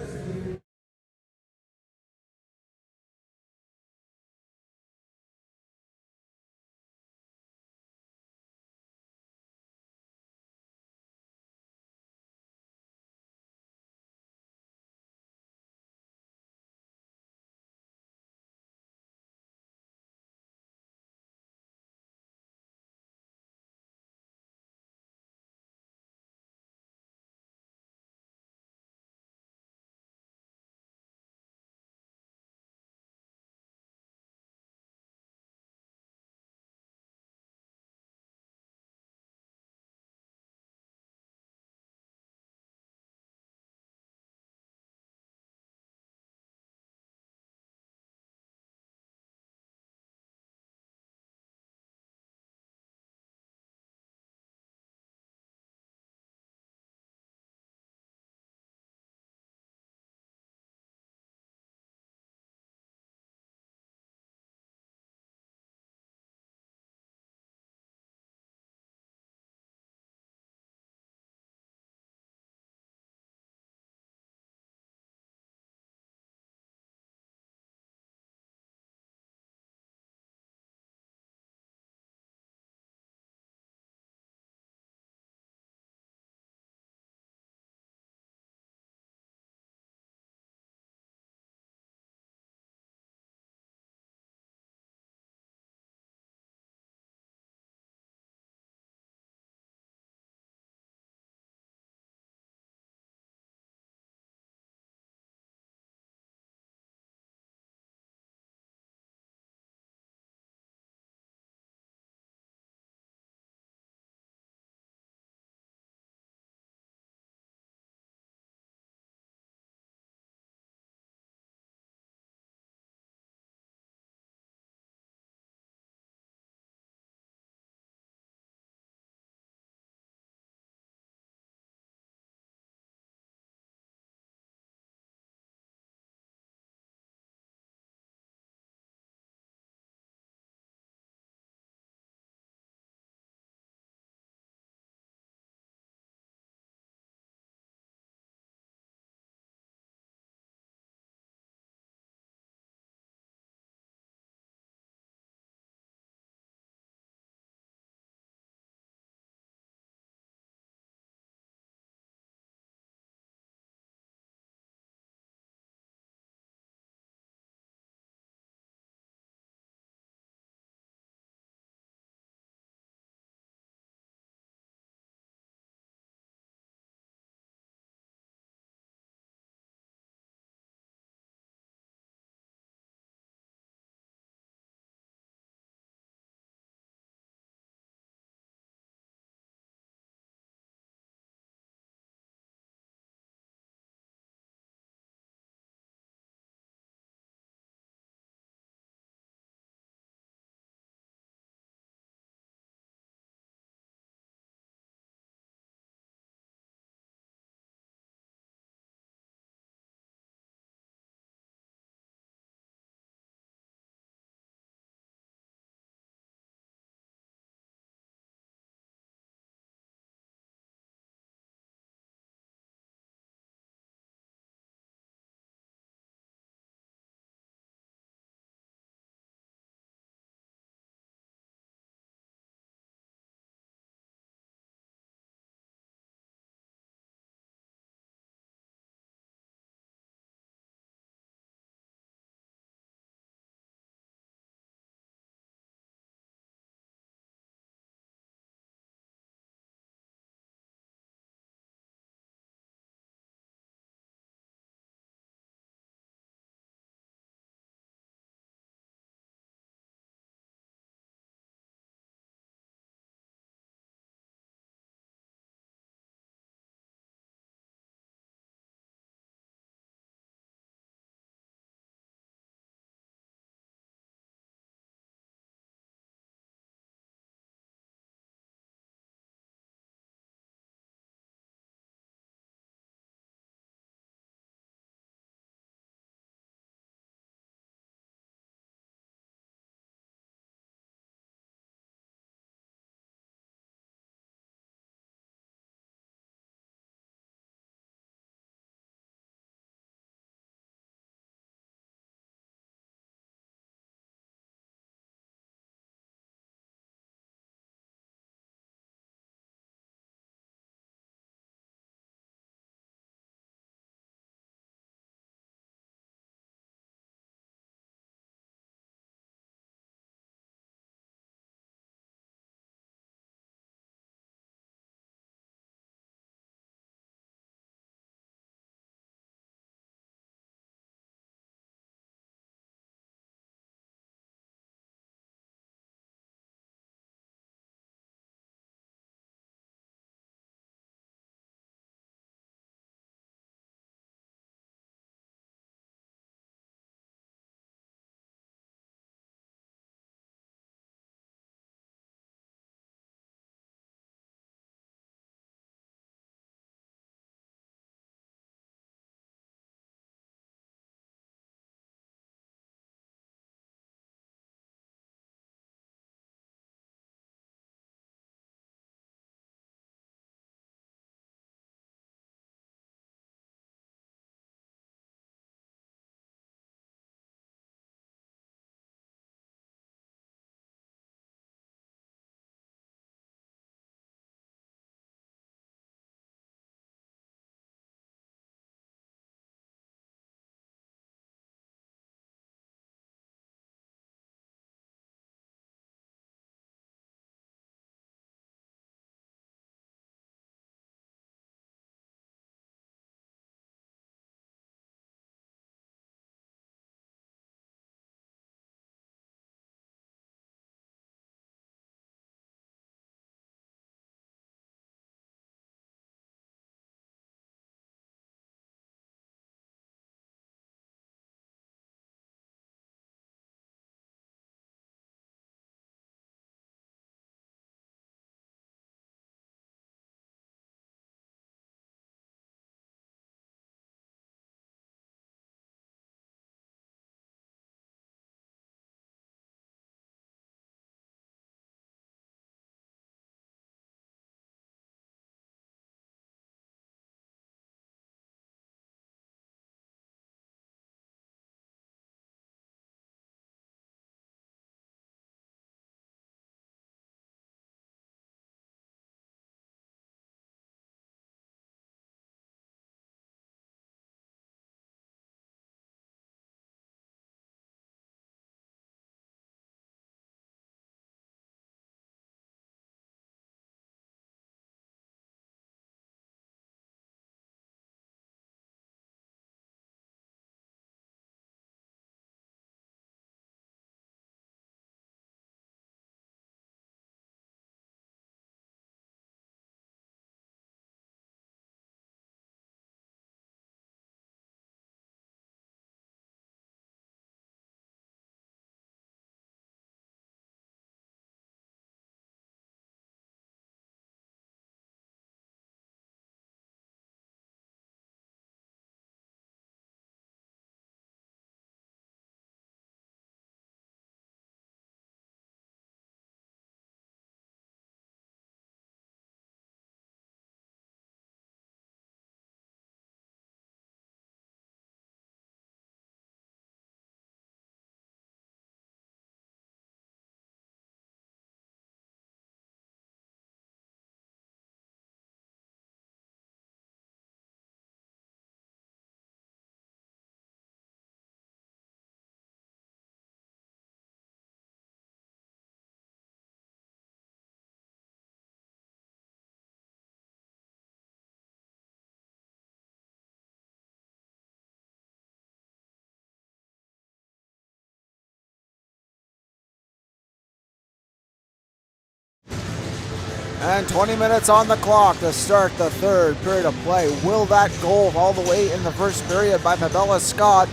And 20 minutes on the clock to start the third period of play. Will that goal all the way in the first period by Mabella Scott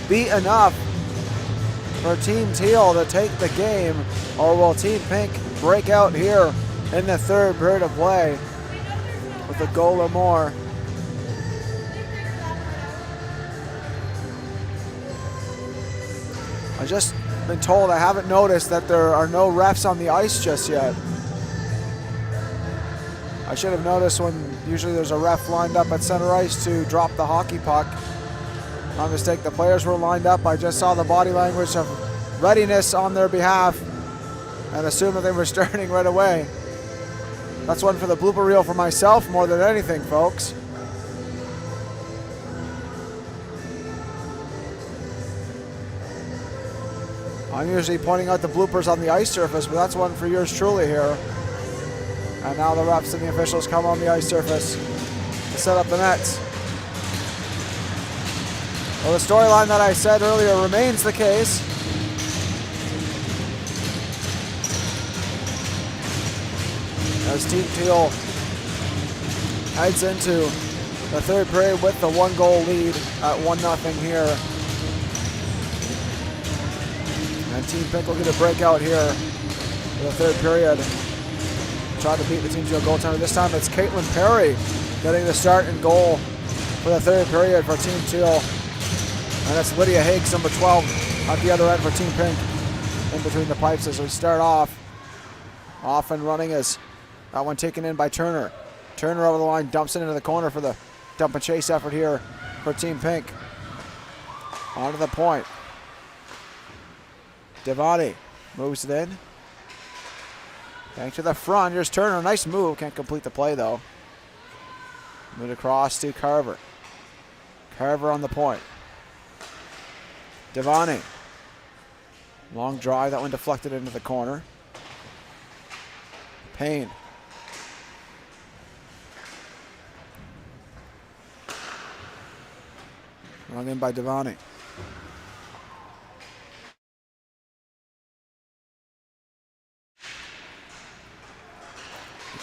be enough for Team Teal to take the game, or will Team Pink break out here in the third period of play with a goal or more? I've just been told, I haven't noticed that there are no refs on the ice just yet. I should have noticed when usually there's a ref lined up at center ice to drop the hockey puck. My mistake, the players were lined up. I just saw the body language of readiness on their behalf and assumed that they were starting right away. That's one for the blooper reel for myself more than anything, folks. I'm usually pointing out the bloopers on the ice surface, but that's one for yours truly here. And now the refs and the officials come on the ice surface to set up the nets. Well, the storyline that I said earlier remains the case. As Team Teal heads into the third period with the 1-goal lead at 1-0 here. And Team Pink will get a breakout here for the third period. Try to beat the Team Teal goaltender. This time it's Caitlin Perry getting the start and goal for the third period for Team Teal. And that's Lydia Higgs, number 12, at the other end for Team Pink, in between the pipes as we start off and running as that one taken in by Turner. Turner over the line, dumps it into the corner for the dump and chase effort here for Team Pink. Onto the point. Devani moves it in. Back to the front. Here's Turner. Nice move. Can't complete the play, though. Move across to Carver. Carver on the point. Devani. Long drive. That one deflected into the corner. Payne. Rung in by Devani.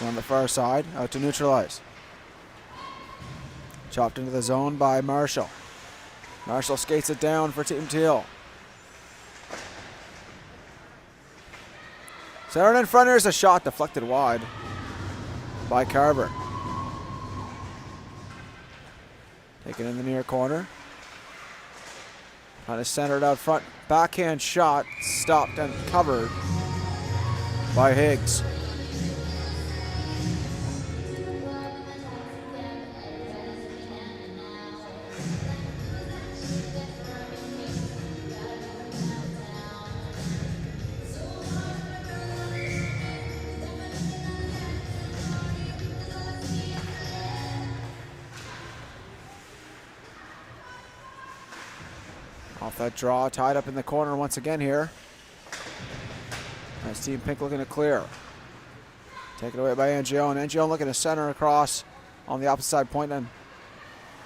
On the far side, out to neutralize. Chopped into the zone by Marshall. Marshall skates it down for Team Teal. Centered in front, here's a shot deflected wide by Carver. Taken in the near corner. Kind of centered out front. Backhand shot, stopped and covered by Higgs. Off that draw, tied up in the corner once again here. As Team Pink looking to clear. Taken away by Angione. Angione looking to center across on the opposite side point, and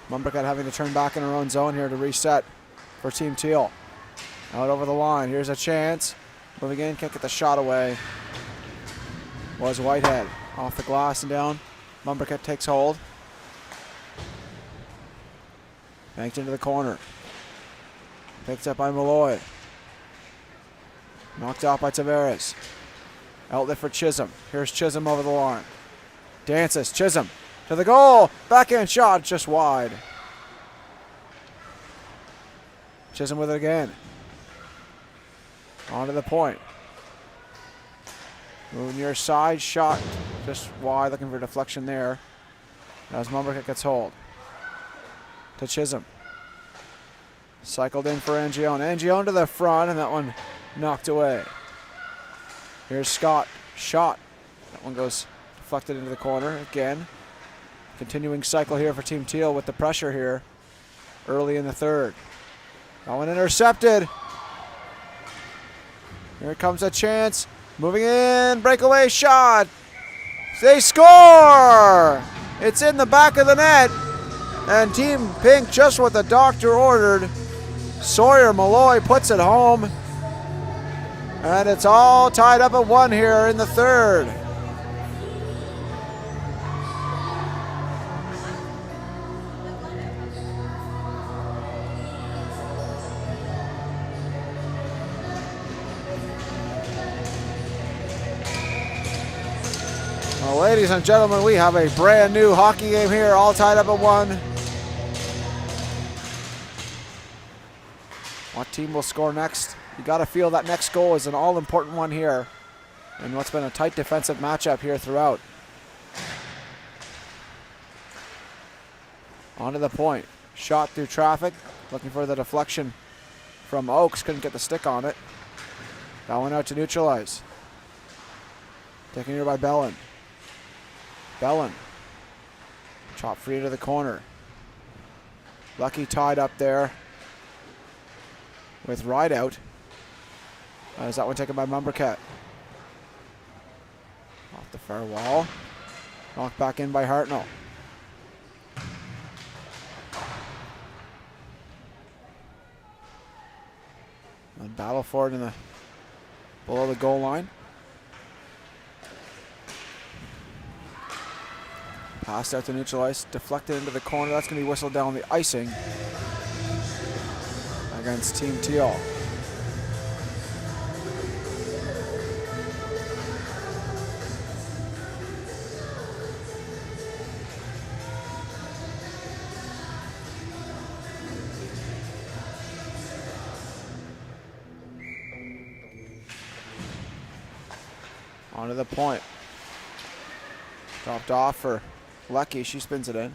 Mumbercat having to turn back in her own zone here to reset for Team Teal. Out over the line. Here's a chance. Moving in, can't get the shot away. Was Whitehead. Off the glass and down. Mumbercat takes hold. Banked into the corner. Picked up by Malloy. Knocked out by Tavares. Outlet for Chisholm. Here's Chisholm over the line. Dances. Chisholm to the goal. Backhand shot just wide. Chisholm with it again. Onto the point. Moving near side. Shot just wide. Looking for deflection there. As Mumbercat gets hold. To Chisholm. Cycled in for Angione. Angione to the front, and that one knocked away. Here's Scott. Shot. That one goes deflected into the corner again. Continuing cycle here for Team Teal with the pressure here early in the third. That one intercepted. Here comes a chance. Moving in. Breakaway shot. They score! It's in the back of the net. And Team Pink, just what the doctor ordered. Sawyer Malloy puts it home. And it's all tied up at 1 here in the third. Well, ladies and gentlemen, we have a brand new hockey game here, all tied up at 1. What team will score next? You got to feel that next goal is an all-important one here in what's been a tight defensive matchup here throughout. Onto the point. Shot through traffic. Looking for the deflection from Oakes. Couldn't get the stick on it. That one out to neutralize. Taken here by Bellin. Bellin. Chop free to the corner. Lucky tied up there with Rideout. Is that one taken by Mumbercat? Off the far wall. Knocked back in by Hartnell. And battle for it in the below the goal line. Passed out to neutralize, deflected into the corner. That's going to be whistled down the icing against Team Teal. Onto the point. Dropped off for Lucky. She spins it in.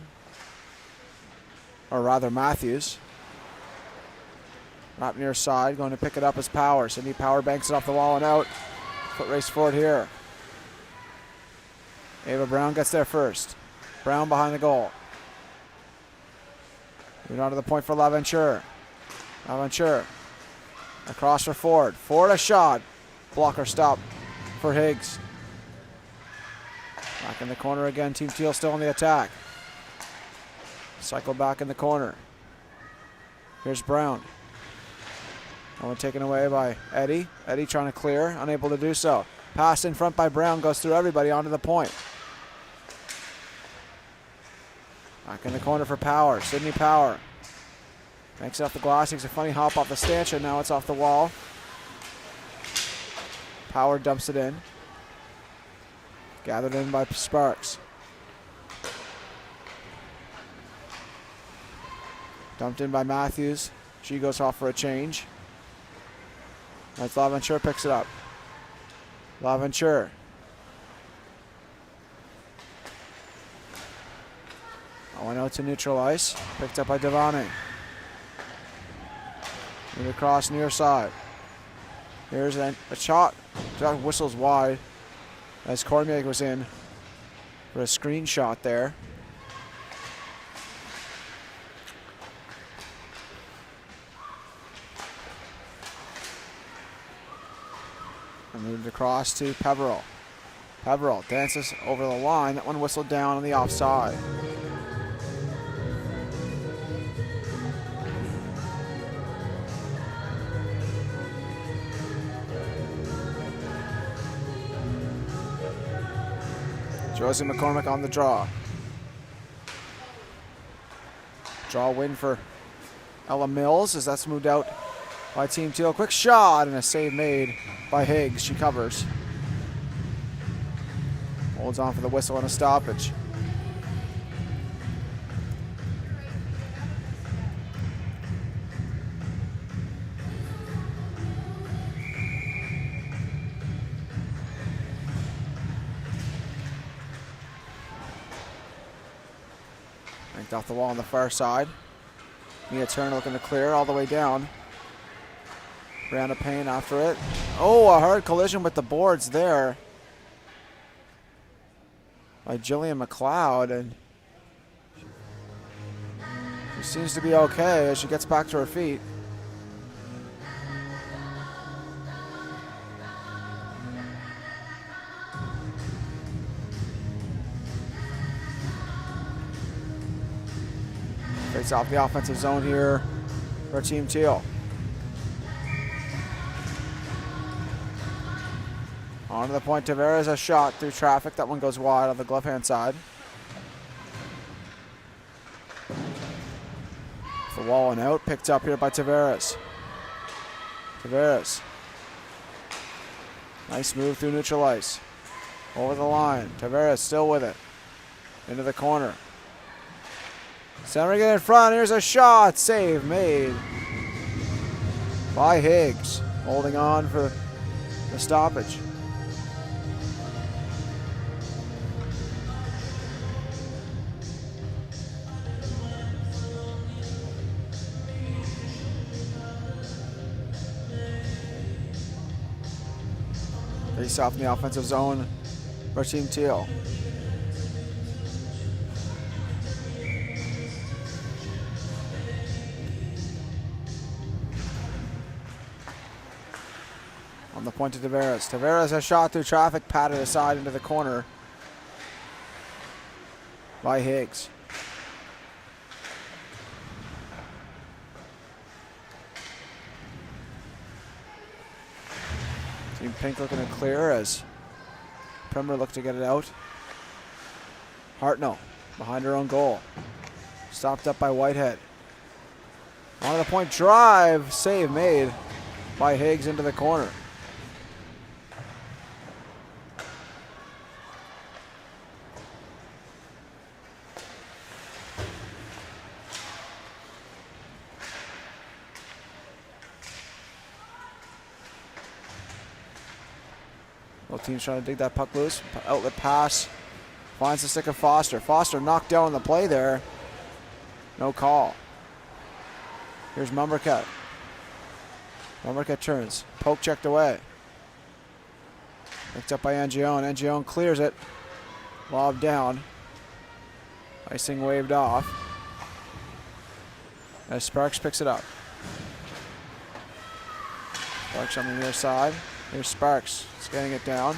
Or rather, Matthews. Right near side. Going to pick it up as Power. Sydney Power banks it off the wall and out. Foot race forward here. Ava Brown gets there first. Brown behind the goal. Moving on to the point for Laventure. Laventure. Across for Ford. Ford a shot. Blocker stop for Higgs. Back in the corner again. Team Teal still on the attack. Cycle back in the corner. Here's Brown. That one taken away by Eddie. Eddie trying to clear. Unable to do so. Pass in front by Brown. Goes through everybody onto the point. Back in the corner for Power. Sydney Power. Makes it off the glass. Takes a funny hop off the stanchion. Now it's off the wall. Power dumps it in. Gathered in by Sparks. Dumped in by Matthews. She goes off for a change. That's Laventure picks it up. Laventure. Went out to neutral ice. Picked up by Devane. Move across near side. Here's a shot. That whistles wide as Cormier was in for a screen shot there. And moved across to Peveril. Peveril dances over the line. That one whistled down on the offside. Josie McCormick on the draw. Draw win for Ella Mills as that's moved out by Team Teal. Quick shot and a save made by Higgs. She covers. Holds on for the whistle and a stoppage. Banked off the wall on the far side. Mia Turner looking to clear all the way down. Brianna Payne after it. Oh, a hard collision with the boards there by Jillian McLeod, and she seems to be okay as she gets back to her feet. Takes off the offensive zone here for Team Teal. On to the point, Tavares, a shot through traffic. That one goes wide on the glove hand side. The wall and out, picked up here by Tavares. Tavares. Nice move through neutral ice. Over the line. Tavares still with it. Into the corner. Centering it in front. Here's a shot. Save made by Higgs. Holding on for the stoppage. Face off in the offensive zone for Team Teal. On the point to Tavares. Tavares has shot through traffic, patted aside into the corner by Higgs. Team Pink looking to clear as Primer looked to get it out. Hartnell behind her own goal. Stopped up by Whitehead. On the point drive. Save made by Higgs into the corner. Both teams trying to dig that puck loose. Outlet pass. Finds the stick of Foster. Foster knocked down on the play there. No call. Here's Mumbercat. Mumbercat turns. Poke checked away. Picked up by Angione. Angione clears it. Lob down. Icing waved off. As Sparks picks it up. Sparks on the near side. Here's Sparks. He's getting it down.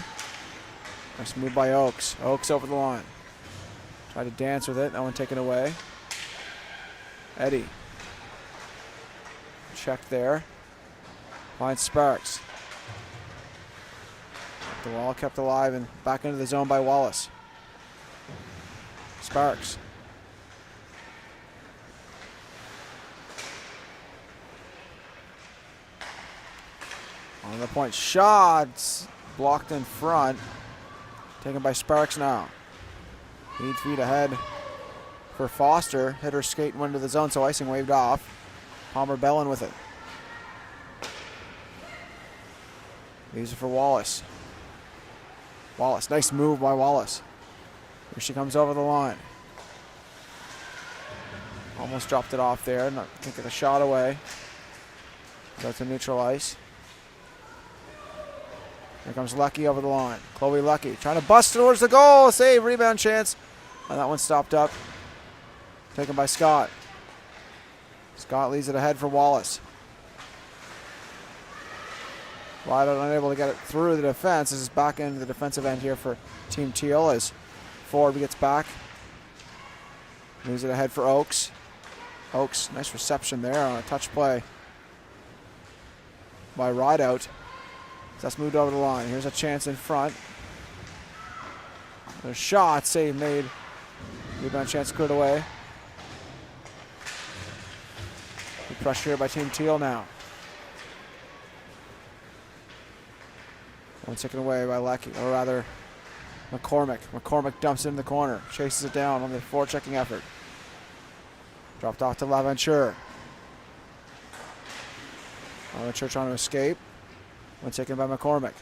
Nice move by Oakes. Oakes over the line. Try to dance with it. That one taken away. Eddie. Check there. Finds Sparks. The wall kept alive and back into the zone by Wallace. Sparks. On the point, shots blocked in front. Taken by Sparks now. 8 feet ahead for Foster. Hit her skate and went into the zone, so icing waved off. Palmer Bellin with it. These are for Wallace. Wallace, nice move by Wallace. Here she comes over the line. Almost dropped it off there. Not taking the shot away. Got to neutral ice. Here comes Lucky over the line. Chloe Lucky trying to bust towards the goal. Save, rebound chance. And that one stopped up. Taken by Scott. Scott leads it ahead for Wallace. Wild unable to get it through the defense. This is back into the defensive end here for Team Teal as Ford gets back. Moves it ahead for Oakes. Oakes, nice reception there on a touch play by Rideout. That's moved over the line. Here's a chance in front. There's a shot. Save made. Rebound chance cleared away. Good pressure here by Team Teal now. One taken away by Lecky, or rather McCormick. McCormick dumps it in the corner. Chases it down on the forechecking effort. Dropped off to LaVenture. LaVenture trying to escape. One taken by McCormick.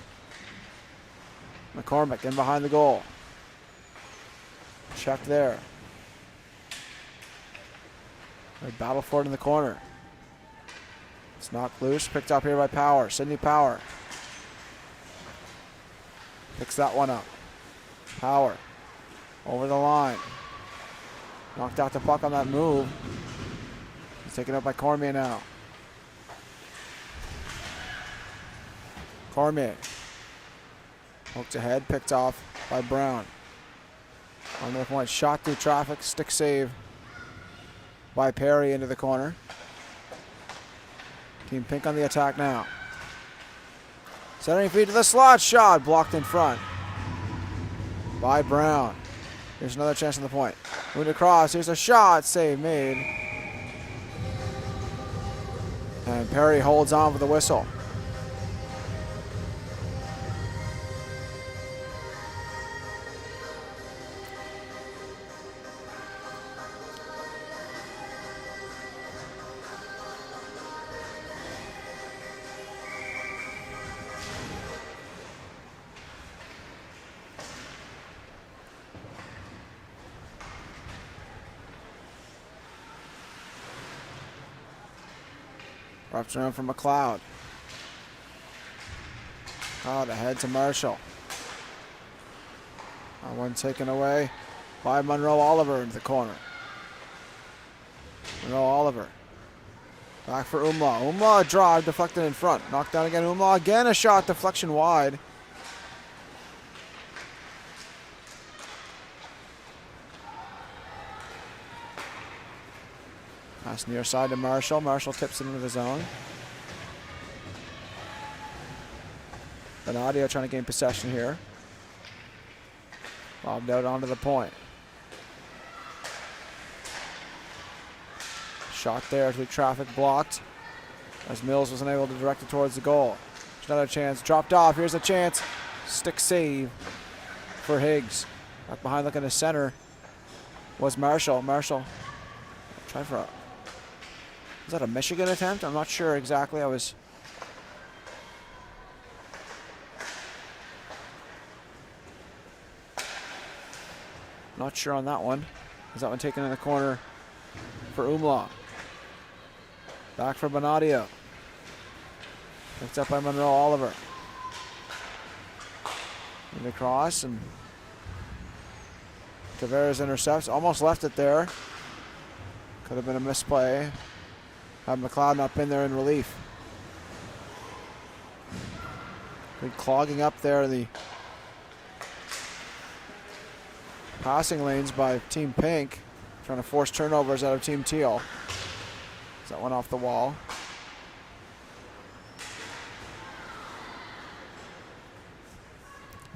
McCormick in behind the goal. Check there. They battle for it in the corner. It's knocked loose. Picked up here by Power. Sydney Power. Picks that one up. Power. Over the line. Knocked out the puck on that move. It's taken up by Cormier now. Cormier. Hooked ahead, picked off by Brown. On the point, shot through traffic, stick save by Perry into the corner. Team Pink on the attack now. Centering feed to the slot, shot blocked in front by Brown. Here's another chance on the point. Moving across, here's a shot, save made. And Perry holds on with the whistle. Wraps around for McLeod. McLeod ahead to Marshall. That one taken away by Monroe Oliver into the corner. Monroe Oliver. Back for Umlaw. Umlaw, a drive, deflected in front. Knocked down again. Umlaw again, a shot, deflection wide. Pass near side to Marshall. Marshall tips it into the zone. Benadio trying to gain possession here. Lobbed out onto the point. Shot there through traffic blocked as Mills was unable to direct it towards the goal. There's another chance. Dropped off. Here's a chance. Stick save for Higgs. Back behind looking to center was Marshall. Marshall tried for a... Was that a Michigan attempt? I'm not sure exactly. I was... Not sure on that one. Is that one taken in the corner for Umlaw? Back for Benadio. Picked up by Monroe Oliver. And across, and Tavares intercepts. Almost left it there. Could have been a misplay. Had McLeod not been there in relief. Good clogging up there the passing lanes by Team Pink. Trying to force turnovers out of Team Teal. That one off the wall.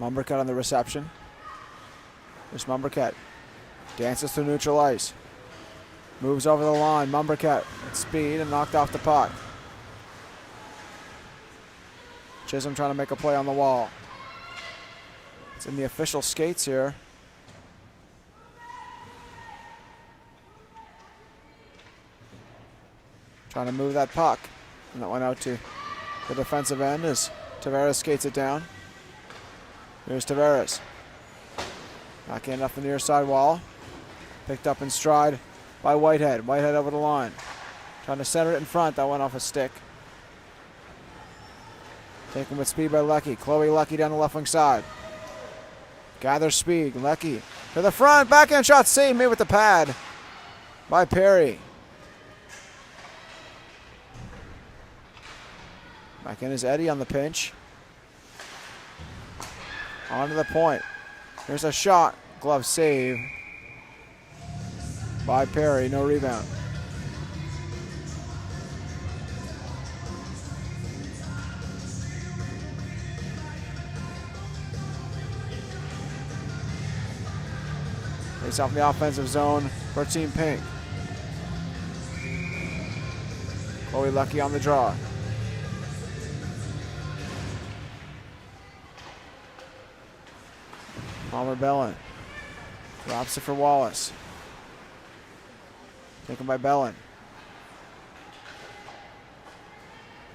Mumbercat on the reception. There's Mumbercat. Dances through neutral ice. Moves over the line. Mumbercat at speed and knocked off the puck. Chisholm trying to make a play on the wall. It's in the official skates here. Trying to move that puck. And that went out to the defensive end as Tavares skates it down. Here's Tavares. Back in off the near side wall. Picked up in stride by Whitehead. Whitehead over the line. Trying to center it in front. That went off a stick. Taken with speed by Leckie. Chloe Leckie down the left wing side. Gathers speed. Leckie to the front. Backhand shot saved. Made with the pad by Perry. Back in is Eddie on the pinch. On to the point. Here's a shot. Glove save by Perry. No rebound. Face off the offensive zone for Team Pink. Chloe Leckie on the draw. Palmer Bellin. Drops it for Wallace. Taken by Bellin.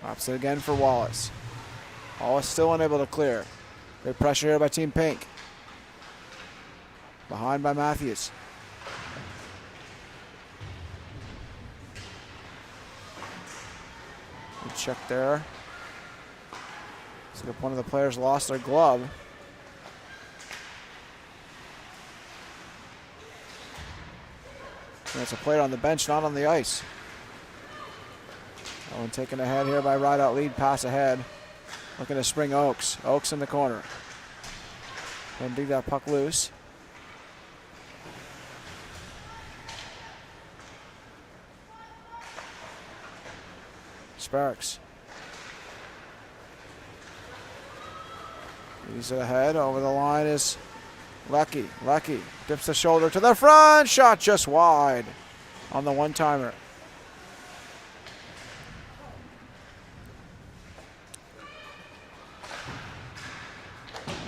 Drops it again for Wallace. Wallace still unable to clear. Good pressure here by Team Pink. Behind by Matthews. Good check there. So if one of the players lost their glove. And it's a player on the bench, not on the ice. That one taken ahead here by Rideout lead, pass ahead. Looking to spring Oakes. Oakes in the corner. And dig that puck loose. Sparks. He's ahead. Over the line is Leckie. Leckie dips the shoulder to the front. Shot just wide on the one-timer.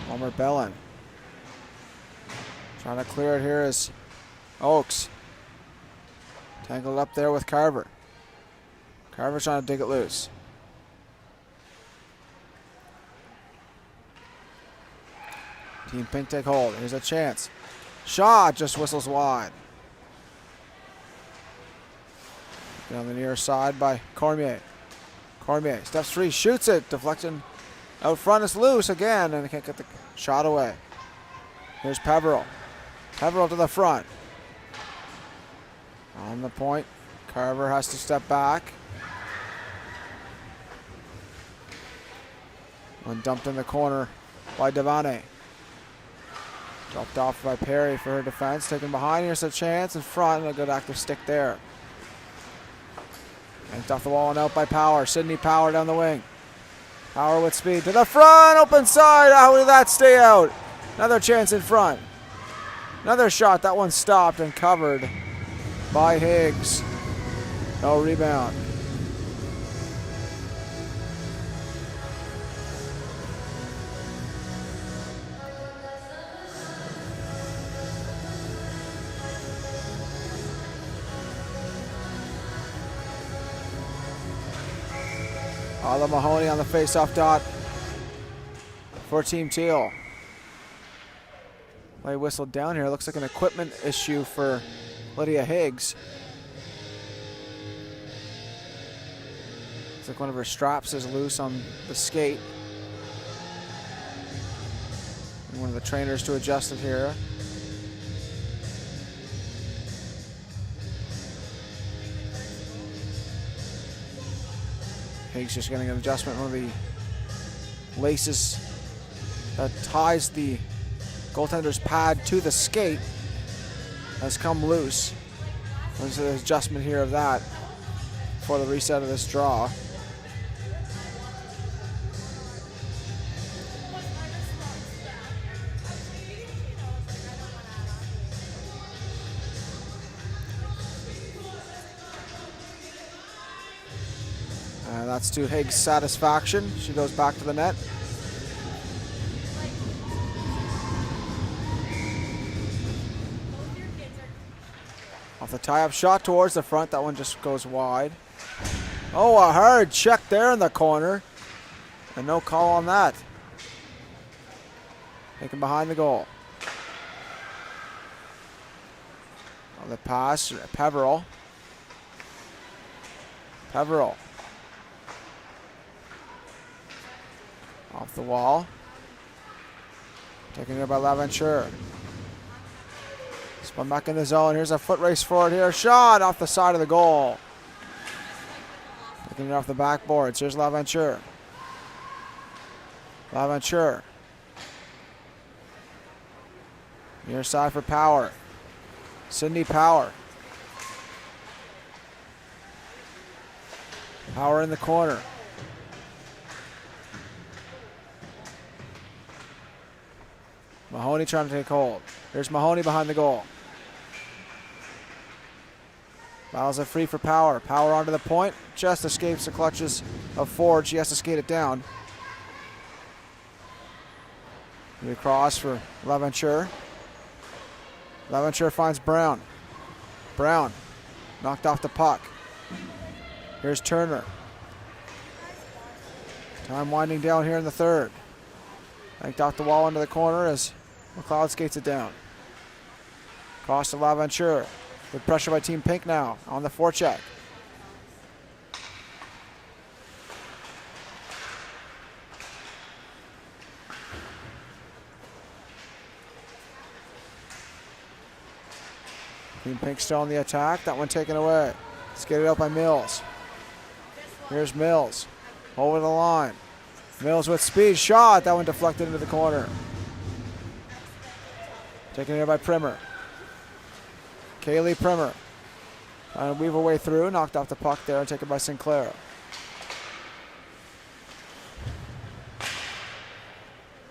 Palmer Bellin. Trying to clear it here is Oakes. Tangled up there with Carver. Carver trying to dig it loose. Team Pink take hold. Here's a chance. Shot just whistles wide. On the near side by Cormier. Cormier steps free, shoots it, deflecting out front. It's loose again, and he can't get the shot away. Here's Peveril. Peveril to the front. On the point, Carver has to step back. And dumped in the corner by Devane. Dropped off by Perry for her defense. Taken behind. Here's a chance in front, and a good active stick there. Yanked off the wall and out by Power. Sydney Power down the wing. Power with speed to the front. Open side. How did that stay out? Another chance in front. Another shot. That one stopped and covered by Higgs. No rebound. Ala Mahoney on the face-off dot for Team Teal. Play whistled down here. Looks like an equipment issue for Lydia Higgs. Looks like one of her straps is loose on the skate. And one of the trainers to adjust it here. Higgs just getting an adjustment. One of the laces that ties the goaltender's pad to the skate has come loose. There's an adjustment here of that for the reset of this draw. And that's to Higgs' satisfaction. She goes back to the net. Off the tie-up shot towards the front. That one just goes wide. Oh, a hard check there in the corner. And no call on that. Taken behind the goal. On the pass, Peveril. Peveril. Off the wall. Taken there by Laventure. Spun back in the zone. Here's a foot race forward here. Shot off the side of the goal. Taking it off the backboards. Here's Laventure. Laventure. Near side for Power. Sydney Power. Power in the corner. Mahoney trying to take hold. Here's Mahoney behind the goal. Battles it free for Power. Power onto the point. Just escapes the clutches of Ford. She has to skate it down. Across for Laventure. Laventure finds Brown. Brown knocked off the puck. Here's Turner. Time winding down here in the third. Yanked off the wall into the corner as McLeod skates it down. Cross to Laventure. Good pressure by Team Pink now on the forecheck. Team Pink still on the attack. That one taken away. Skated out by Mills. Here's Mills. Over the line. Mills with speed. Shot. That one deflected into the corner. Taken here by Primer. Kaylee Primer. Trying to weave her way through. Knocked off the puck there and taken by Sinclair.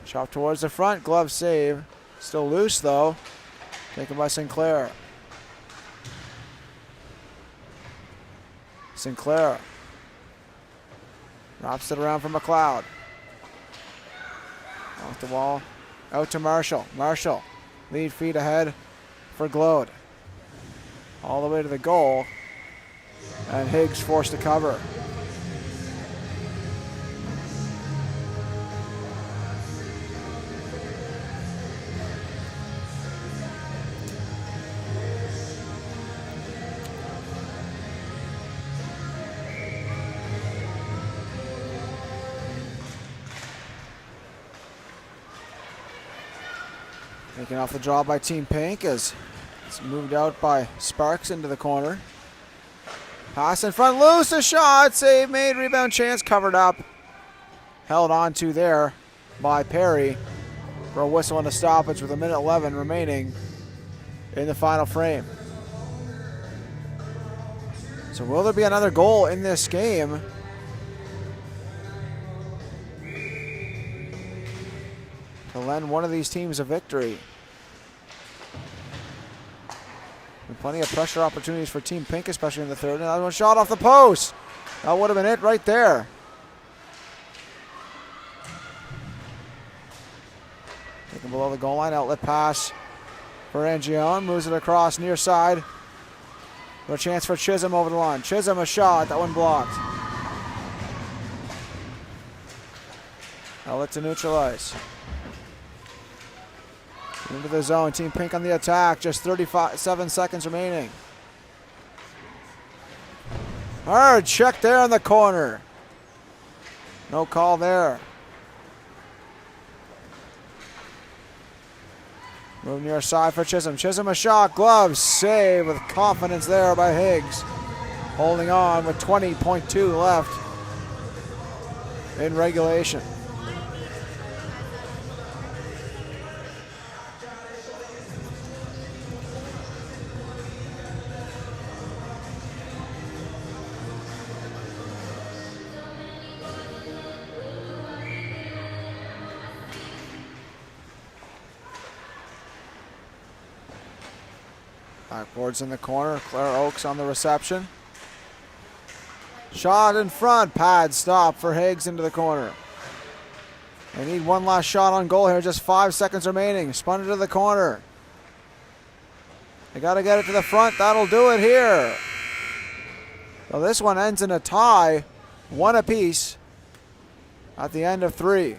Shot towards the front. Glove save. Still loose though. Taken by Sinclair. Sinclair. Wraps it around for McLeod. Off the wall. Out to Marshall. Marshall. Lead feet ahead for Glode. All the way to the goal. And Higgs forced to cover. Taking off the draw by Team Pink as it's moved out by Sparks into the corner. Pass in front, loose, a shot, save made, rebound chance, covered up. Held on to there by Perry for a whistle and a stoppage with 1:11 remaining in the final frame. So will there be another goal in this game? To lend one of these teams a victory. And plenty of pressure opportunities for Team Pink, especially in the third. Another one shot off the post. That would have been it right there. Taken below the goal line, outlet pass for Angione. Moves it across near side. A chance for Chisholm over the line. Chisholm a shot, that one blocked. Outlet to neutralize. Into the zone, Team Pink on the attack, just 37 seconds remaining. Hard check there in the corner. No call there. Move near side for Chisholm. Chisholm a shot, gloves, save with confidence there by Higgs. Holding on with 20.2 left in regulation. Backboards in the corner. Claire Oakes on the reception. Shot in front. Pad stop for Higgs into the corner. They need one last shot on goal here. Just 5 seconds remaining. Spun it to the corner. They got to get it to the front. That'll do it here. So this one ends in a tie. 1 apiece at the end of 3.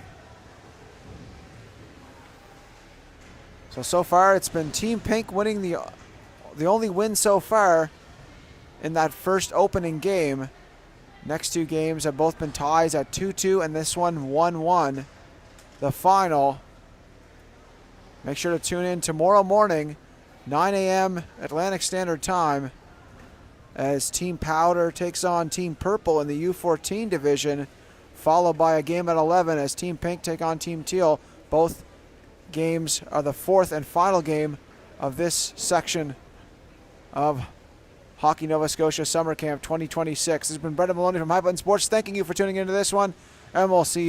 So far it's been Team Pink winning the only win so far in that first opening game. Next 2 games have both been ties at 2-2 and this one 1-1. The final. Make sure to tune in tomorrow morning, 9 a.m. Atlantic Standard Time, as Team Powder takes on Team Purple in the U14 division, followed by a game at 11 as Team Pink take on Team Teal. Both games are the 4th and final game of this section of Hockey Nova Scotia Summer Camp 2026. This has been Brendan Maloney from High Button Sports, thanking you for tuning into this one, and we'll see you